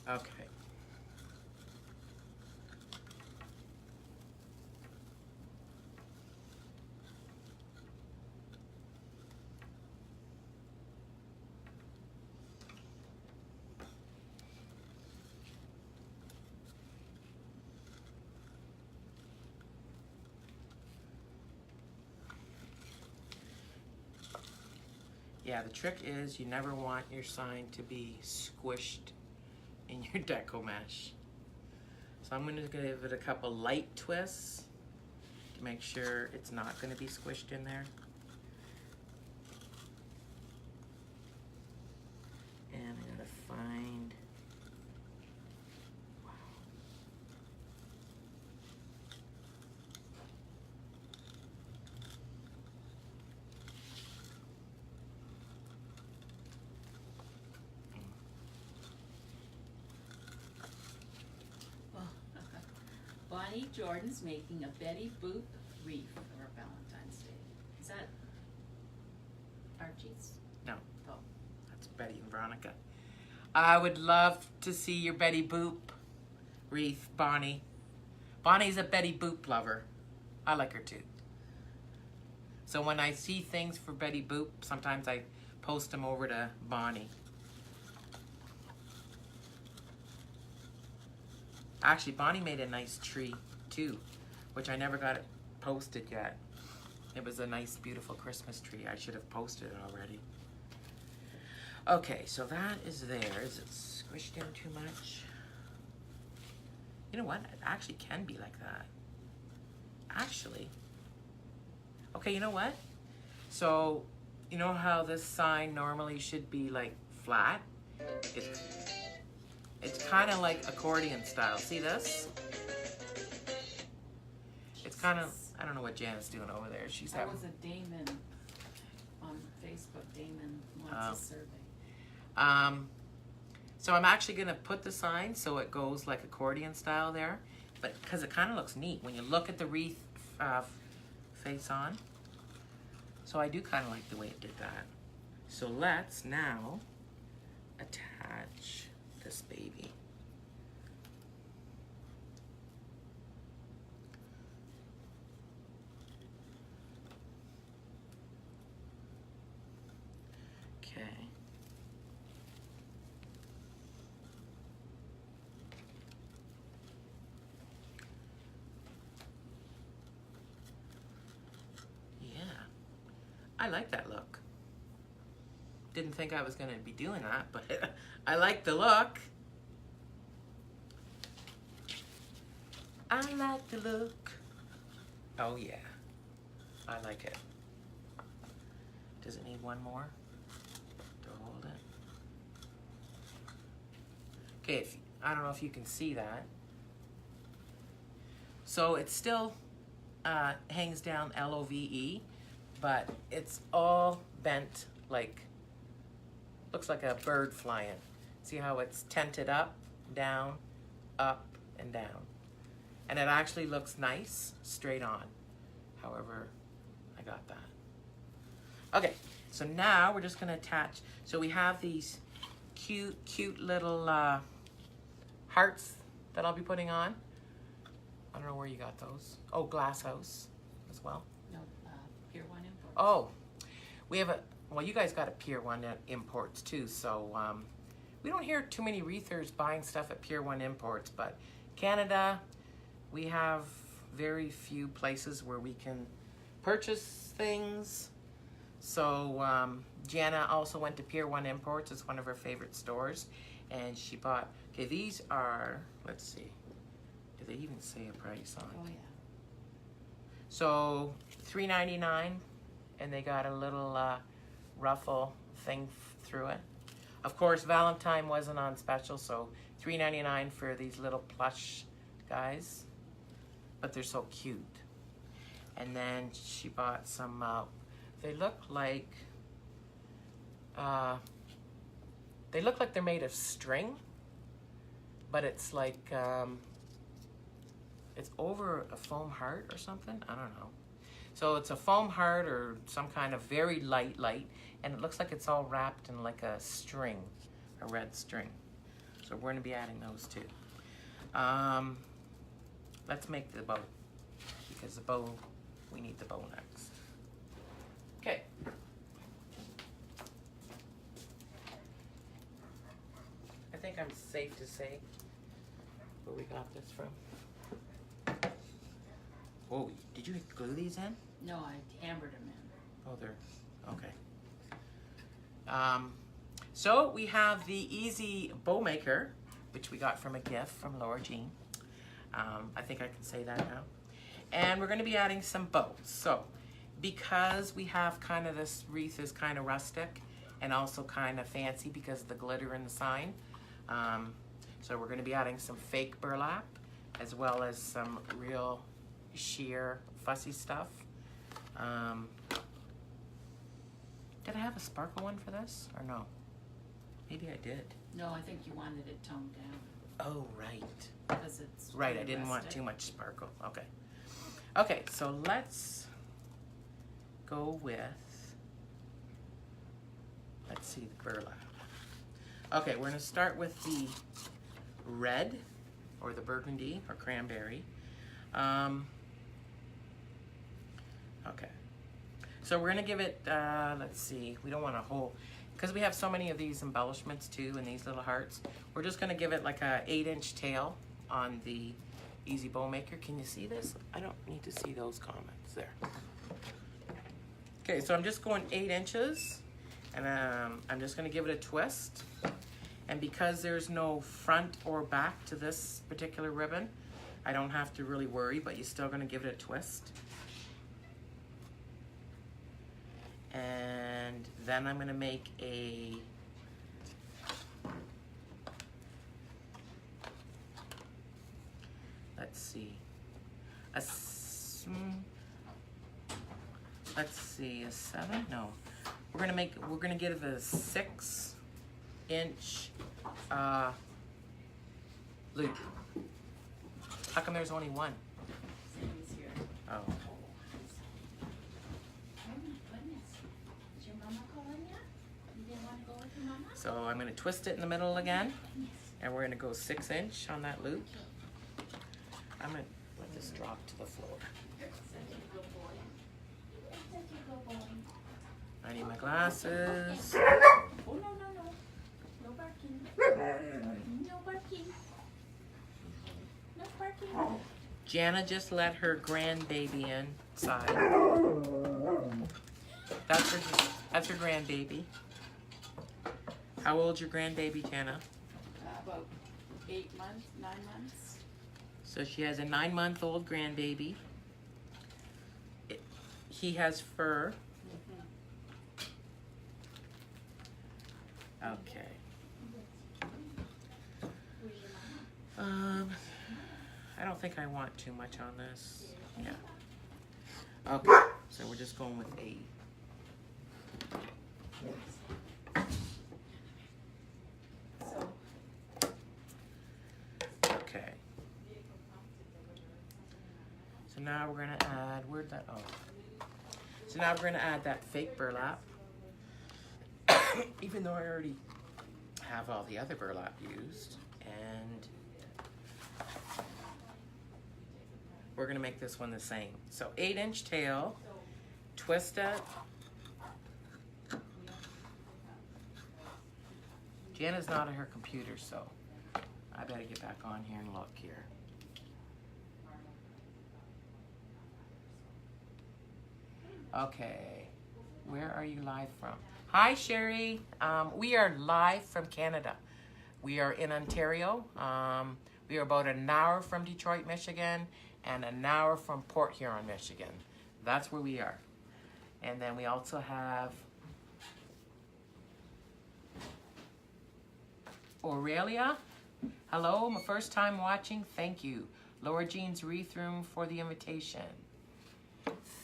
Okay. Yeah, the trick is you never want your sign to be squished in your deco mesh. So I'm going to give it a couple light twists to make sure it's not going to be squished in there. And I gotta find, wow. Bonnie Jordan's making a Betty Boop wreath for Valentine's Day. Is that Archie's? No. Oh. That's Betty and Veronica. I would love to see your Betty Boop wreath, Bonnie. Bonnie's a Betty Boop lover. I like her too. So when I see things for Betty Boop, sometimes I post them over to Bonnie. Actually, Bonnie made a nice tree too, which I never got it posted yet. It was a nice, beautiful Christmas tree. I should have posted it already. Okay, so that is there. Is it squished in too much? You know what? It actually can be like that. Actually. Okay, you know what? So, you know how this sign normally should be like flat? It's kind of like accordion style. See this? It's kind of, I don't know what Janet's doing over there. She's That having... was a Damon on Facebook. Damon wants a survey. So I'm actually gonna put the sign so it goes like accordion style there, but because it kind of looks neat when you look at the wreath face on. So I do kind of like the way it did that. So let's now attach this baby. Okay. Yeah, I like that look. Didn't think I was going to be doing that, but I like the look. I like the look. Oh yeah, I like it. Does it need one more to hold it? Okay, I don't know if you can see that. So it still hangs down L-O-V-E, but it's all bent like, looks like a bird flying. See how it's tented up, down, and down. And it actually looks nice, straight on. However, I got that. Okay, so now we're just gonna attach. So we have these cute little hearts that I'll be putting on. I don't know where you got those. Oh, Glass House as well. No, Pier 1 Imports. Oh, we have well, you guys got a Pier 1 Imports too, so we don't hear too many wreathers buying stuff at Pier 1 Imports, but Canada, we have very few places where we can purchase things. So Jana also went to Pier 1 Imports. It's one of her favorite stores, and she bought, okay, these are, let's see, do they even say a price on it? Oh yeah. So $3.99, and they got a little ruffle thing through it. Of course, Valentine wasn't on special, so $3.99 for these little plush guys, but they're so cute. And then she bought some, they look like they're made of string, but it's like, it's over a foam heart or something, I don't know. So it's a foam heart or some kind of very light, and it looks like it's all wrapped in like a string, a red string. So we're gonna be adding those too. Let's make the bow, because the bow, we need the bow next. Okay. I think I'm safe to say where we got this from. Whoa, did you glue these in? No, I hammered them in. Oh, they're, okay. So we have the Easy Bow Maker, which we got from a gift from Laura Jean. I think I can say that now. And we're gonna be adding some bows. So, because we have kind of this wreath is kind of rustic and also kind of fancy because of the glitter in the sign. So we're gonna be adding some fake burlap as well as some real sheer fussy stuff. Did I have a sparkle one for this or no? Maybe I did. No, I think you wanted it toned down Oh, right. because it's Right, I very didn't want rustic. too much sparkle. Okay. Okay, so let's go with, let's see, the burlap. Okay, we're gonna start with the red or the burgundy or cranberry. Okay. So we're gonna give it, let's see, we don't want a whole, because we have so many of these embellishments too and these little hearts, we're just gonna give it like a 8-inch tail on the Easy Bow Maker. Can you see this? I don't need to see those comments there. Okay, so I'm just going 8 inches, and I'm just gonna give it a twist. And because there's no front or back to this particular ribbon, I don't have to really worry, but you're still gonna give it a twist. And then I'm gonna make a let's see, a 7? No, we're gonna give it a 6-inch loop. How come there's only one? Sandy's here. Oh. Oh my goodness. Did your mama call in yet? You didn't want to go with your mama? So I'm going to twist it in the middle again, and we're going to go 6-inch on that loop. I'm going to let this drop to the floor. Such a good boy. Such a good boy. I need my glasses. Oh, no, no, no. No barking. No barking. No barking. Jana just let her grandbaby inside. That's her grandbaby. How old's your grandbaby, Jana? About 8 months, 9 months. So she has a 9-month-old grandbaby. He has fur. Okay. I don't think I want too much on this. Yeah. Okay, so we're just going with 8. Okay. So now we're gonna add, where'd that, oh. So now we're gonna add that fake burlap. Even though I already have all the other burlap used. And we're gonna make this one the same. So 8-inch tail, twist it. Jana's not at her computer, so I better get back on here and look here. Okay, where are you live from? Hi, Sherry. We are live from Canada. We are in Ontario. We are about an hour from Detroit, Michigan, and an hour from Port Huron, Michigan. That's where we are. And then we also have Aurelia. Hello, my first time watching. Thank you. Laura Jean's Wreath Room for the invitation.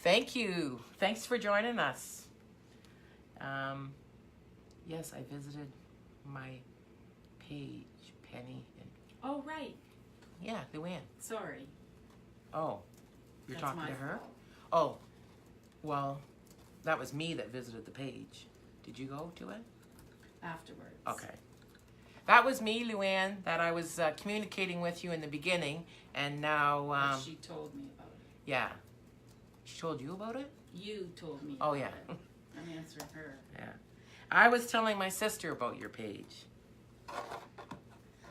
Thank you. Thanks for joining us. Yes, I visited my page, Penny. And Oh, right. yeah, Luann. Sorry. Oh, you're That's talking my to her? fault. Oh, well, that was me that visited the page. Did you go to it? Afterwards. Okay. That was me, Luann, that I was communicating with you in the beginning, and now, But she told me about it. yeah. She told you about it? You told me. Oh, about yeah. it. I'm answering her. Yeah. I was telling my sister about your page.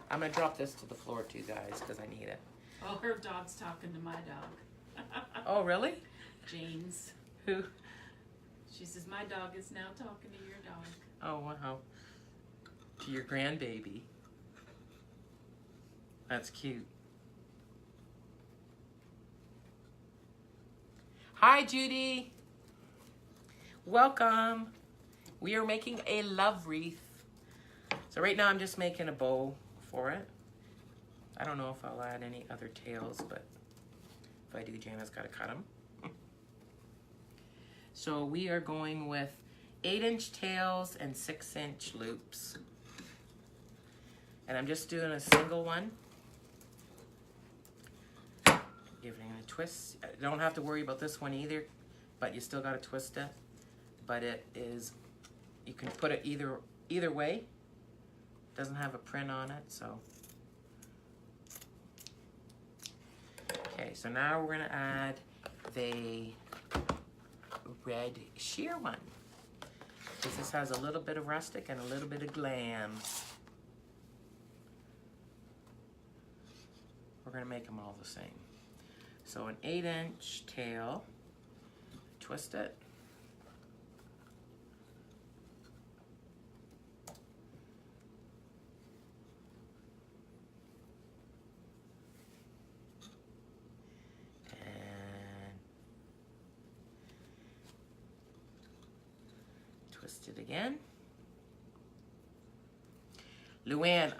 I'm going to drop this to the floor too, guys, because I need it. Oh, her dog's talking to my dog. Oh, really? James. Who? She says, my dog is now talking to your dog. Oh, wow. To your grandbaby. That's cute. Hi, Judy. Welcome. We are making a love wreath. So right now I'm just making a bow for it. I don't know if I'll add any other tails, but if I do, Jana's got to cut them. So we are going with 8-inch tails and 6-inch loops. And I'm just doing a single one. Giving it a twist. You don't have to worry about this one either, but you still got to twist it. But it is, you can put it either way. Doesn't have a print on it, so. Okay, so now we're gonna add the red sheer one. Because this has a little bit of rustic and a little bit of glam. we're gonna make them all the same. So an 8-inch tail, twist it. And twist it again. Luann,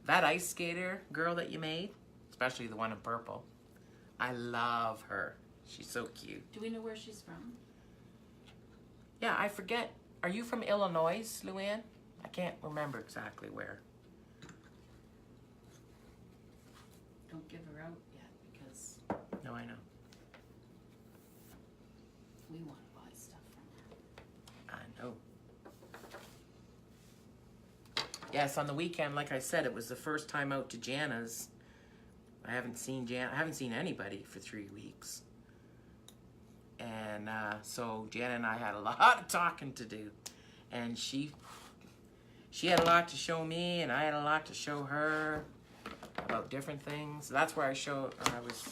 that ice skater girl that you made, especially the one in purple, I love her. She's so cute. Do we know where she's from? Yeah, I forget. Are you from Illinois, Luann? I can't remember exactly where. Don't give her out yet because No, I know. we want to buy stuff from her. I know. Yes, on the weekend, like I said, it was the first time out to Jana's. I haven't seen anybody for 3 weeks. And so Jana and I had a lot of talking to do. And she had a lot to show me, and I had a lot to show her about different things. That's where I was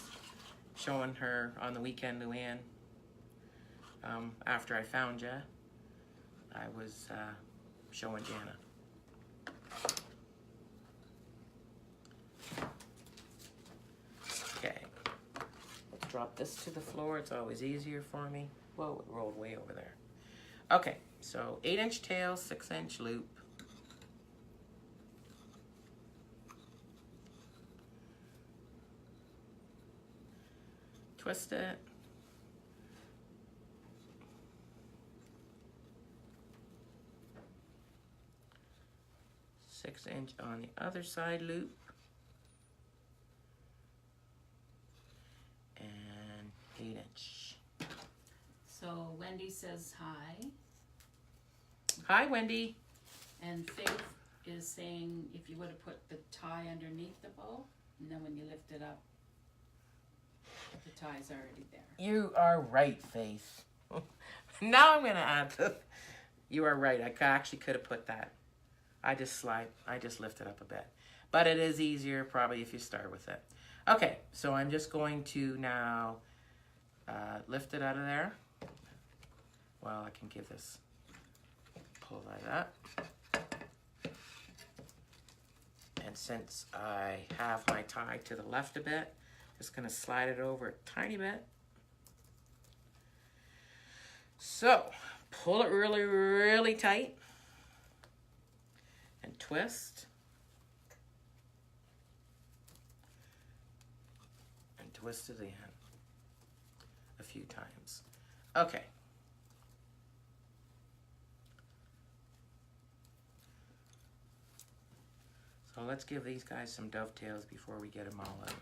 showing her on the weekend, Luann. After I found you, I was showing Jana. Okay, let's drop this to the floor. It's always easier for me. Whoa, it rolled way over there. Okay, so 8-inch tail, 6-inch loop. Twist it. Six-inch on the other side loop. And 8-inch. So Wendy says hi. Hi, Wendy. And Faith is saying if you would have put the tie underneath the bow, and then when you lift it up, the tie's already there. You are right, Faith. Now I'm going to add the... You are right. I actually could have put that. I just lift it up a bit. But it is easier probably if you start with it. Okay, so I'm just going to now lift it out of there. Well, I can give this, pull that up. And since I have my tie to the left a bit, just gonna slide it over a tiny bit. So, pull it really, really tight and twist. And twist it again a few times. Okay. So let's give these guys some dovetails before we get them all out.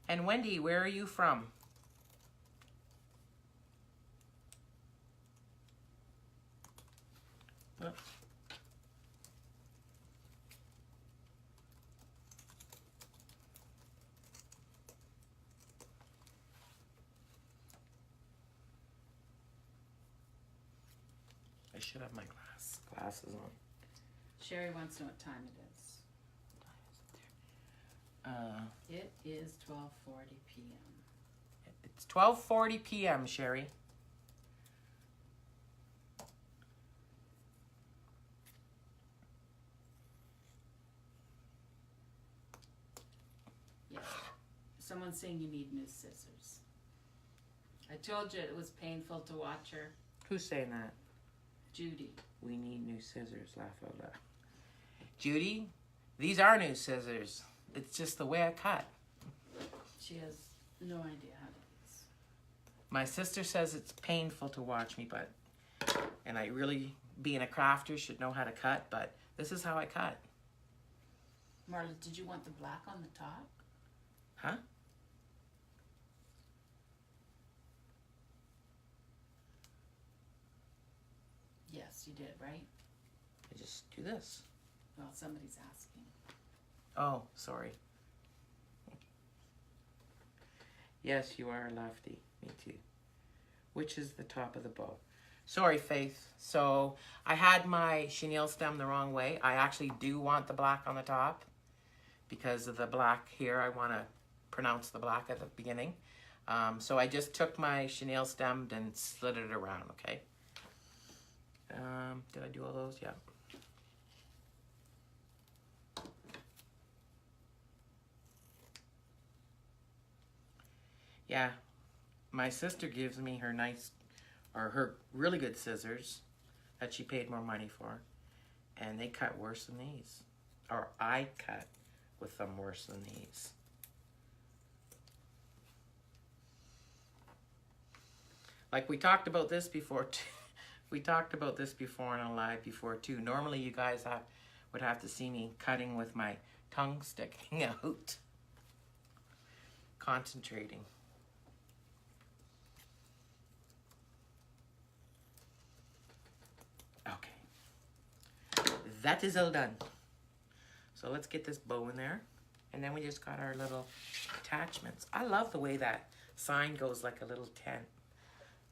And Wendy, where are you from? Oh. I should have my glasses on. Sherry wants to know what time it is. It is 12:40 p.m. It's 12:40 p.m., Sherry. Yes. Someone's saying you need new scissors. I told you it was painful to watch her. Who's saying that? Judy. We need new scissors, laugh out loud. Judy, these are new scissors. It's just the way I cut. She has no idea how to use. My sister says it's painful to watch me, and I really, being a crafter, should know how to cut, but this is how I cut. Marla, did you want the black on the top? Huh? Yes, you did, right? I just do this. Well, somebody's asking. Oh, sorry. Yes, you are a lefty. Me too. Which is the top of the bow. Sorry, Faith. So I had my chenille stem the wrong way. I actually do want the black on the top because of the black here. I want to pronounce the black at the beginning. So I just took my chenille stem and slid it around, okay? Did I do all those? Yeah. Yeah, my sister gives me her nice, or her really good scissors that she paid more money for, and they cut worse than these. Or I cut with them worse than these. Like we talked about this before too. We talked about this before in a live before too. Normally you guys would have to see me cutting with my tongue sticking out. Concentrating. Okay. That is all done. So let's get this bow in there. And then we just got our little attachments. I love the way that sign goes like a little tent.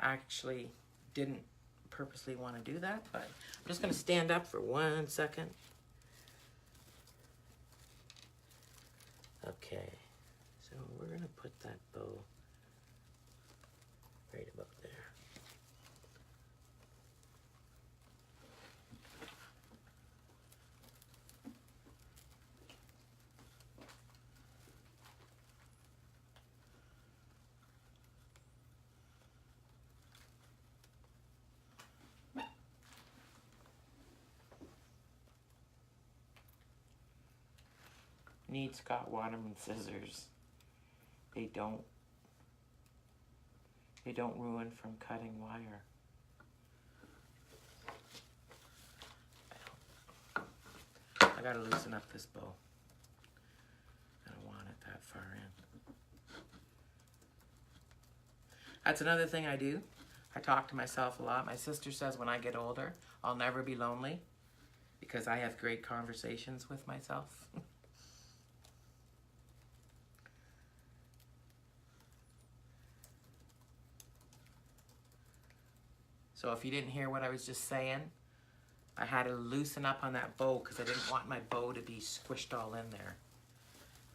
I actually didn't purposely want to do that, but I'm just going to stand up for 1 second. Okay, so we're going to put that bow right about there. Need Scott Waterman scissors. They don't ruin from cutting wire. I gotta loosen up this bow. I don't want it that far in. That's another thing I do. I talk to myself a lot. My sister says when I get older, I'll never be lonely because I have great conversations with myself. So if you didn't hear what I was just saying, I had to loosen up on that bow because I didn't want my bow to be squished all in there.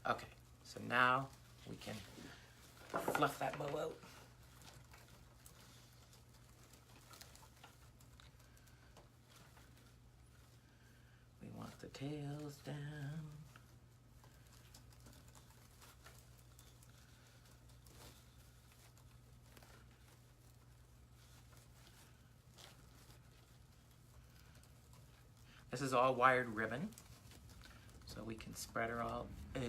Okay, so now we can fluff that bow out. We want the tails down. This is all wired ribbon, so we can spread her all out.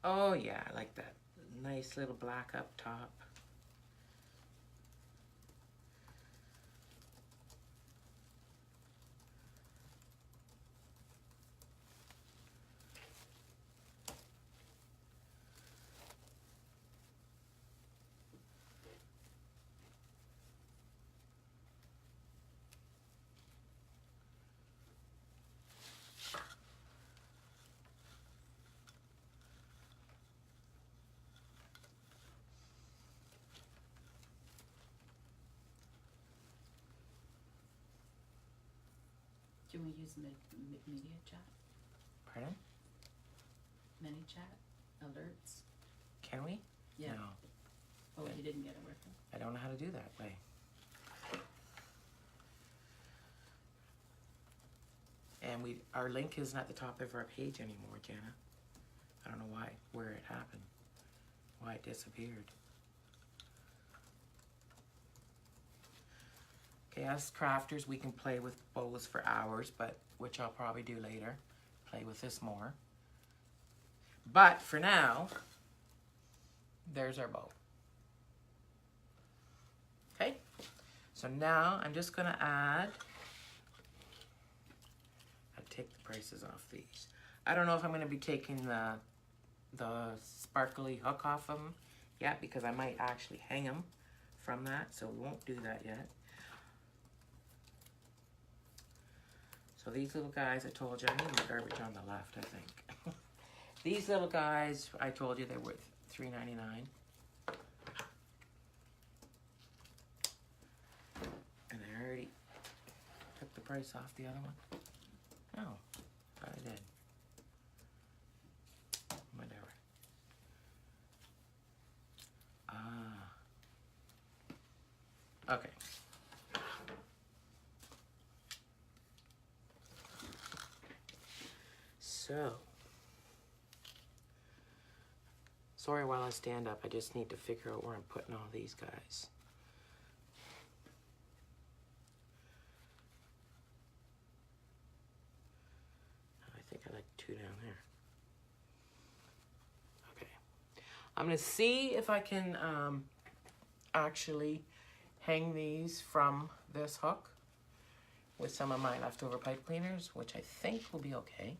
Oh yeah, I like that. Nice little black up top. Can we use media chat? Pardon? Mini chat? Alerts? Can we? Yeah. No. Oh, you didn't get it working? I don't know how to do that way. And our link isn't at the top of our page anymore, Jana. I don't know where it happened, why it disappeared. Okay, as crafters, we can play with bows for hours, which I'll probably do later. Play with this more. But for now, there's our bow. Okay, so now I'm just gonna add a take the prices off these. I don't know if I'm going to be taking the sparkly hook off of them yet, because I might actually hang them from that, so we won't do that yet. So these little guys, I told you, I need my garbage on the left, I think. These little guys, I told you they're worth $3.99. And I already took the price off the other one. No, thought I did. Whatever. Okay. So, sorry while I stand up, I just need to figure out where I'm putting all these guys. I think I like 2 down there. Okay. I'm going to see if I can actually hang these from this hook with some of my leftover pipe cleaners, which I think will be okay.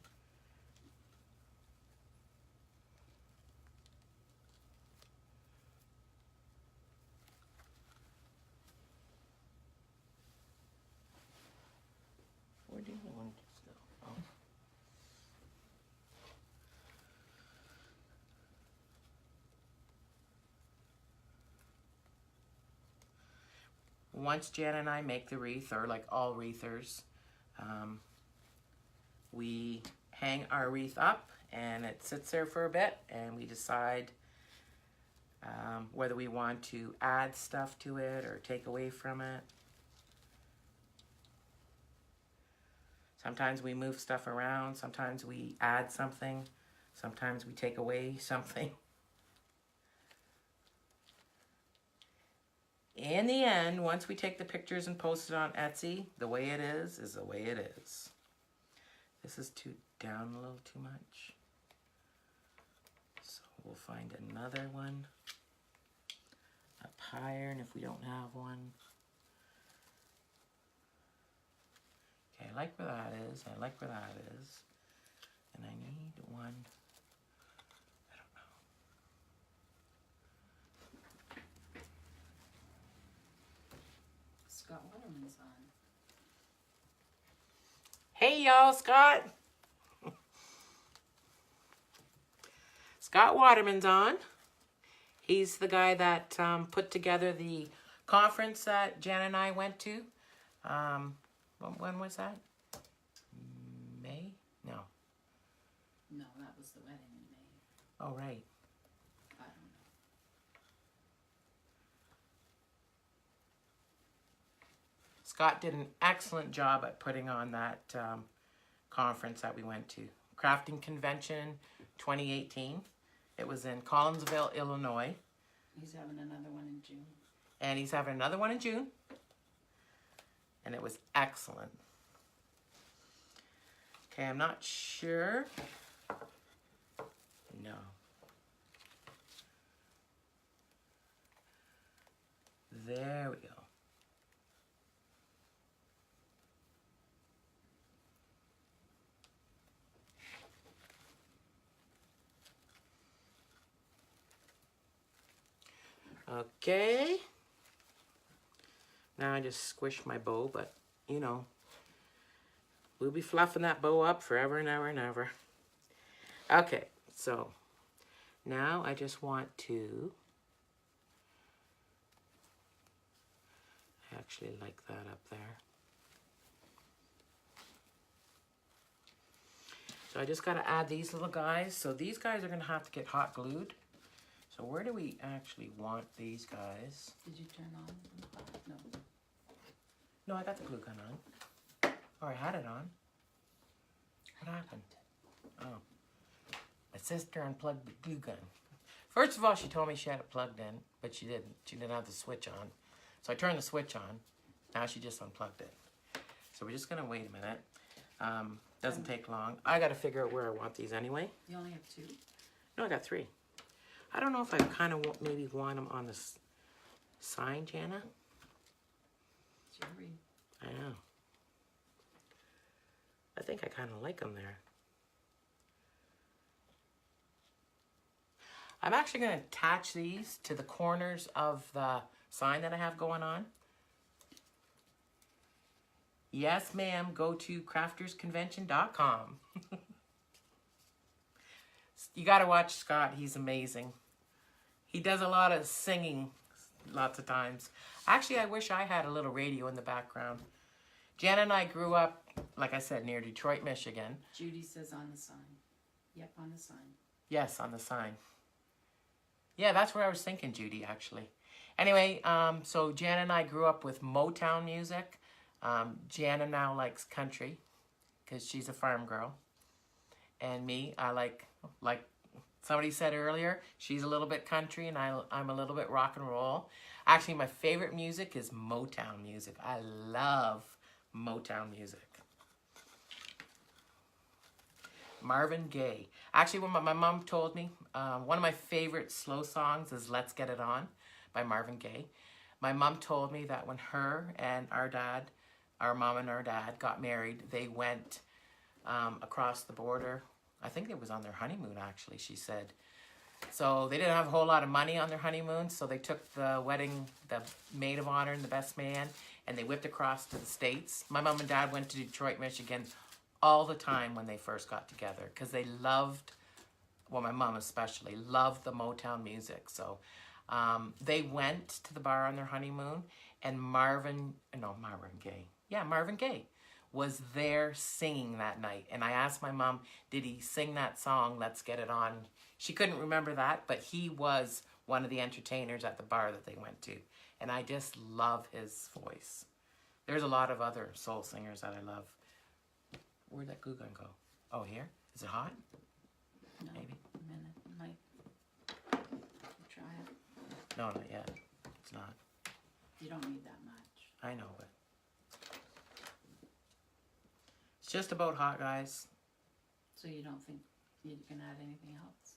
Where do you want to go? Oh. Once Jan and I make the wreath, or like all wreathers, we hang our wreath up and it sits there for a bit, and we decide whether we want to add stuff to it or take away from it. Sometimes we move stuff around, sometimes we add something, sometimes we take away something. In the end, once we take the pictures and post it on Etsy, the way it is the way it is. This is down a little too much. So we'll find another one up higher, and if we don't have one. Okay, I like where that is, I like where that is. And I need one, I don't know. Scott Waterman's on. Hey y'all, Scott. Scott Waterman's on. He's the guy that put together the conference that Jan and I went to. When was that? May? No. No, that was the wedding in May. Oh, right. I don't know. Scott did an excellent job at putting on that conference that we went to. Crafting Convention 2018. It was in Collinsville, Illinois. He's having another one in June. And he's having another one in June. And it was excellent. Okay, I'm not sure. No. There we go. Okay. Now I just squished my bow, but you know, we'll be fluffing that bow up forever and ever and ever. Okay, so now I just want to actually like that up there. So I just got to add these little guys. So these guys are going to have to get hot glued. So where do we actually want these guys? Did you turn on? No. No, I got the glue gun on. Or I had it on. What happened? Oh. My sister unplugged the glue gun. First of all, she told me she had it plugged in, but she didn't. She didn't have the switch on. So I turned the switch on. Now she just unplugged it. So we're just going to wait a minute. Doesn't take long. I got to figure out where I want these anyway. You only have 2? No, I got 3. I don't know if I kind of maybe want them on this sign, Jana. It's your read. I know. I think I kind of like them there. I'm actually going to attach these to the corners of the sign that I have going on. Yes, ma'am. Go to craftersconvention.com. You got to watch Scott. He's amazing. He does a lot of singing lots of times. Actually, I wish I had a little radio in the background. Jan and I grew up, like I said, near Detroit, Michigan. Judy says on the sign. Yep, on the sign. Yes, on the sign. Yeah, that's where I was thinking, Judy, actually. Anyway, so Jan and I grew up with Motown music. Jana now likes country because she's a farm girl. And me, I like somebody said earlier, she's a little bit country and I'm a little bit rock and roll. Actually, my favorite music is Motown music. I love Motown music. Marvin Gaye. Actually, when my mom told me, one of my favorite slow songs is Let's Get It On by Marvin Gaye. My mom told me that when her and our dad, our mom and our dad got married, they went across the border. I think it was on their honeymoon, actually, she said. So they didn't have a whole lot of money on their honeymoon, so they took the wedding, the maid of honor and the best man, and they whipped across to the States. My mom and dad went to Detroit, Michigan all the time when they first got together because they loved, well, my mom especially, loved the Motown music. So they went to the bar on their honeymoon, and Marvin Gaye was there singing that night. And I asked my mom, did he sing that song, Let's Get It On? She couldn't remember that, but he was one of the entertainers at the bar that they went to. And I just love his voice. There's a lot of other soul singers that I love. Where'd that glue gun go? Oh, here? Is it hot? No, maybe. A minute. Might try it. No, not yet. It's not. You don't need that much. I know, but it's just about hot, guys. So you don't think you can add anything else?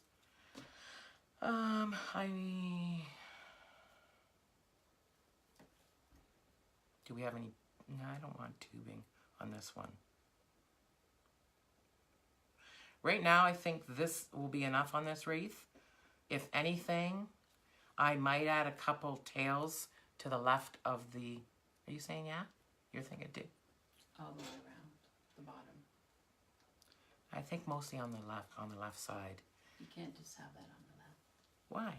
Do we have any? No, I don't want tubing on this one. Right now, I think this will be enough on this wreath. If anything, I might add a couple tails to the left of the, are you saying yeah? You're thinking too? All the way around the bottom. I think mostly on the left side. You can't just have that on the left. Why?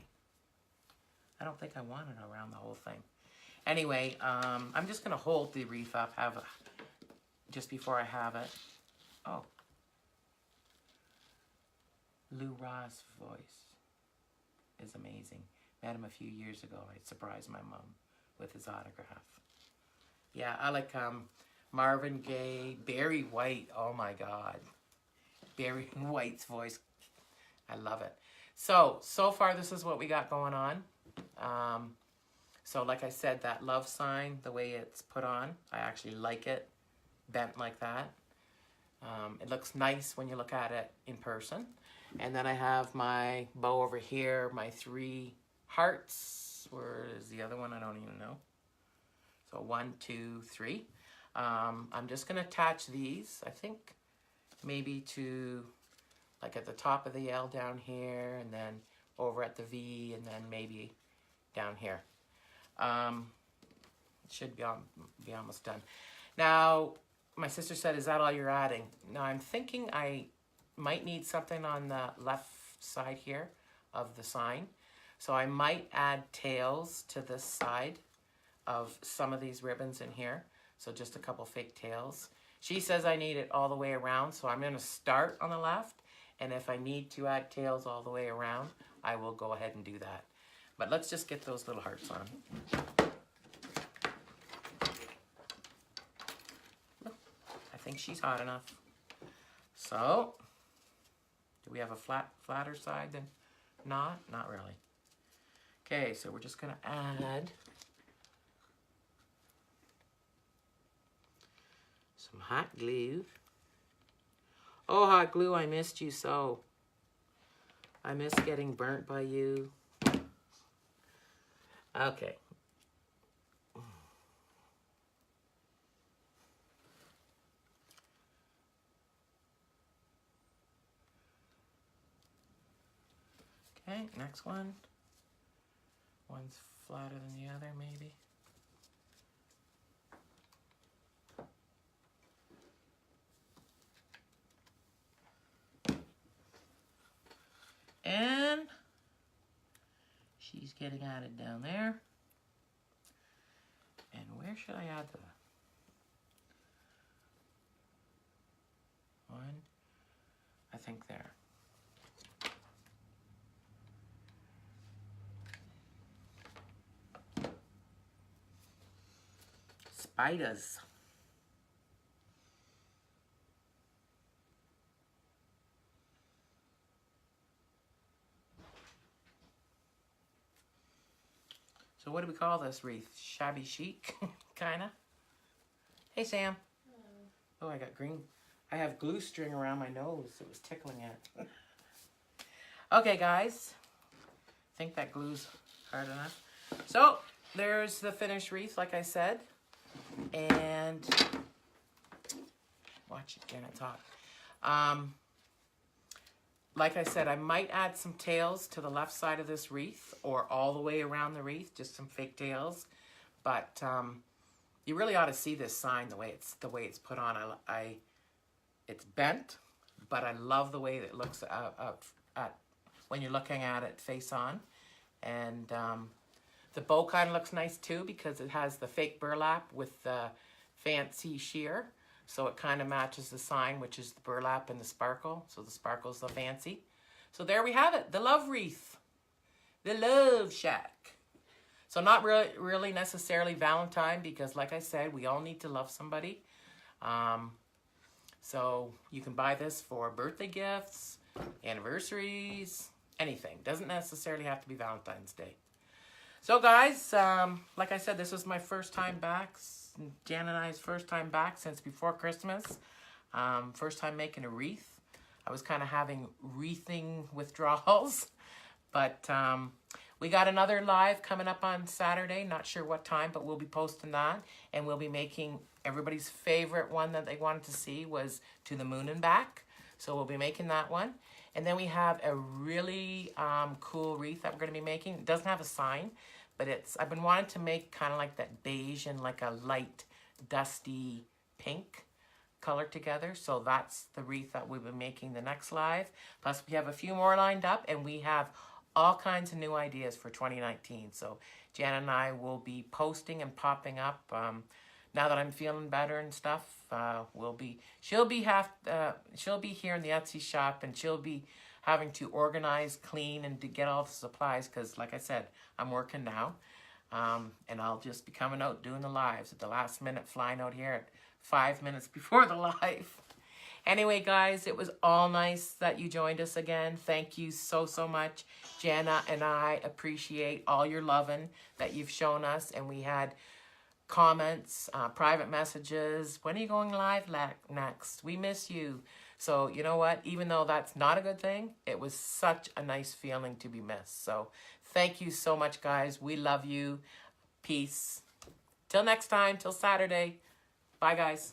I don't think I want it around the whole thing. Anyway, I'm just going to hold the wreath up, just before I have it. Oh. Lou Ra's voice is amazing. Met him a few years ago. I surprised my mom with his autograph. Yeah, I like Marvin Gaye, Barry White. Oh my God. Barry White's voice. I love it. So far this is what we got going on. So like I said, that love sign, the way it's put on, I actually like it bent like that. It looks nice when you look at it in person. And then I have my bow over here, my 3 hearts. Where is the other one? I don't even know. So 1, 2, 3. I'm just going to attach these, I think, maybe to, like at the top of the L down here, and then over at the V, and then maybe down here. It should be almost done. Now, my sister said, is that all you're adding? Now, I'm thinking I might need something on the left side here of the sign. So I might add tails to this side of some of these ribbons in here. So just a couple fake tails. She says I need it all the way around, so I'm going to start on the left. And if I need to add tails all the way around, I will go ahead and do that. But let's just get those little hearts on. I think she's hot enough. So, do we have a flatter side than not? Not really. Okay, so we're just going to add some hot glue. Oh, hot glue, I missed you so. I miss getting burnt by you. Okay. Okay, next one. One's flatter than the other, maybe. And she's getting added down there. And where should I add the one? I think there. Spiders. So what do we call this wreath? Shabby chic, kinda. Hey, Sam. Oh, I got green. I have glue string around my nose. It was tickling it. Okay, guys. I think that glue's hard enough. So there's the finished wreath, like I said. And watch it, Janet talk. Like I said, I might add some tails to the left side of this wreath or all the way around the wreath, just some fake tails. But you really ought to see this sign the way it's put on. It's bent, but I love the way that it looks when you're looking at it face on. And the bow kind of looks nice too because it has the fake burlap with the fancy sheer. So it kind of matches the sign, which is the burlap and the sparkle. So the sparkle's the fancy. So there we have it, the love wreath, the love shack. So not really necessarily Valentine because like I said, we all need to love somebody. So you can buy this for birthday gifts, anniversaries, anything. Doesn't necessarily have to be Valentine's Day. So guys, like I said, this was my first time back. Jan and I's first time back since before Christmas. First time making a wreath. I was kind of having wreathing withdrawals. But we got another live coming up on Saturday. Not sure what time, but we'll be posting that. And we'll be making everybody's favorite one that they wanted to see was To the Moon and Back. So we'll be making that one. And then we have a really cool wreath that we're going to be making. It doesn't have a sign, but I've been wanting to make kind of like that beige and like a light dusty pink color together. So that's the wreath that we'll be making the next live. Plus we have a few more lined up and we have all kinds of new ideas for 2019. So Jan and I will be posting and popping up. Now that I'm feeling better and stuff, she'll be here in the Etsy shop and she'll be having to organize, clean, and to get all the supplies because, like I said, I'm working now. And I'll just be coming out doing the lives at the last minute, flying out here at 5 minutes before the live. Anyway, guys, it was all nice that you joined us again. Thank you so, so much. Jana and I appreciate all your loving that you've shown us. And we had comments, private messages. When are you going live next? We miss you. So you know what? Even though that's not a good thing, it was such a nice feeling to be missed. So thank you so much, guys. We love you. Peace. Till next time, till Saturday. Bye, guys.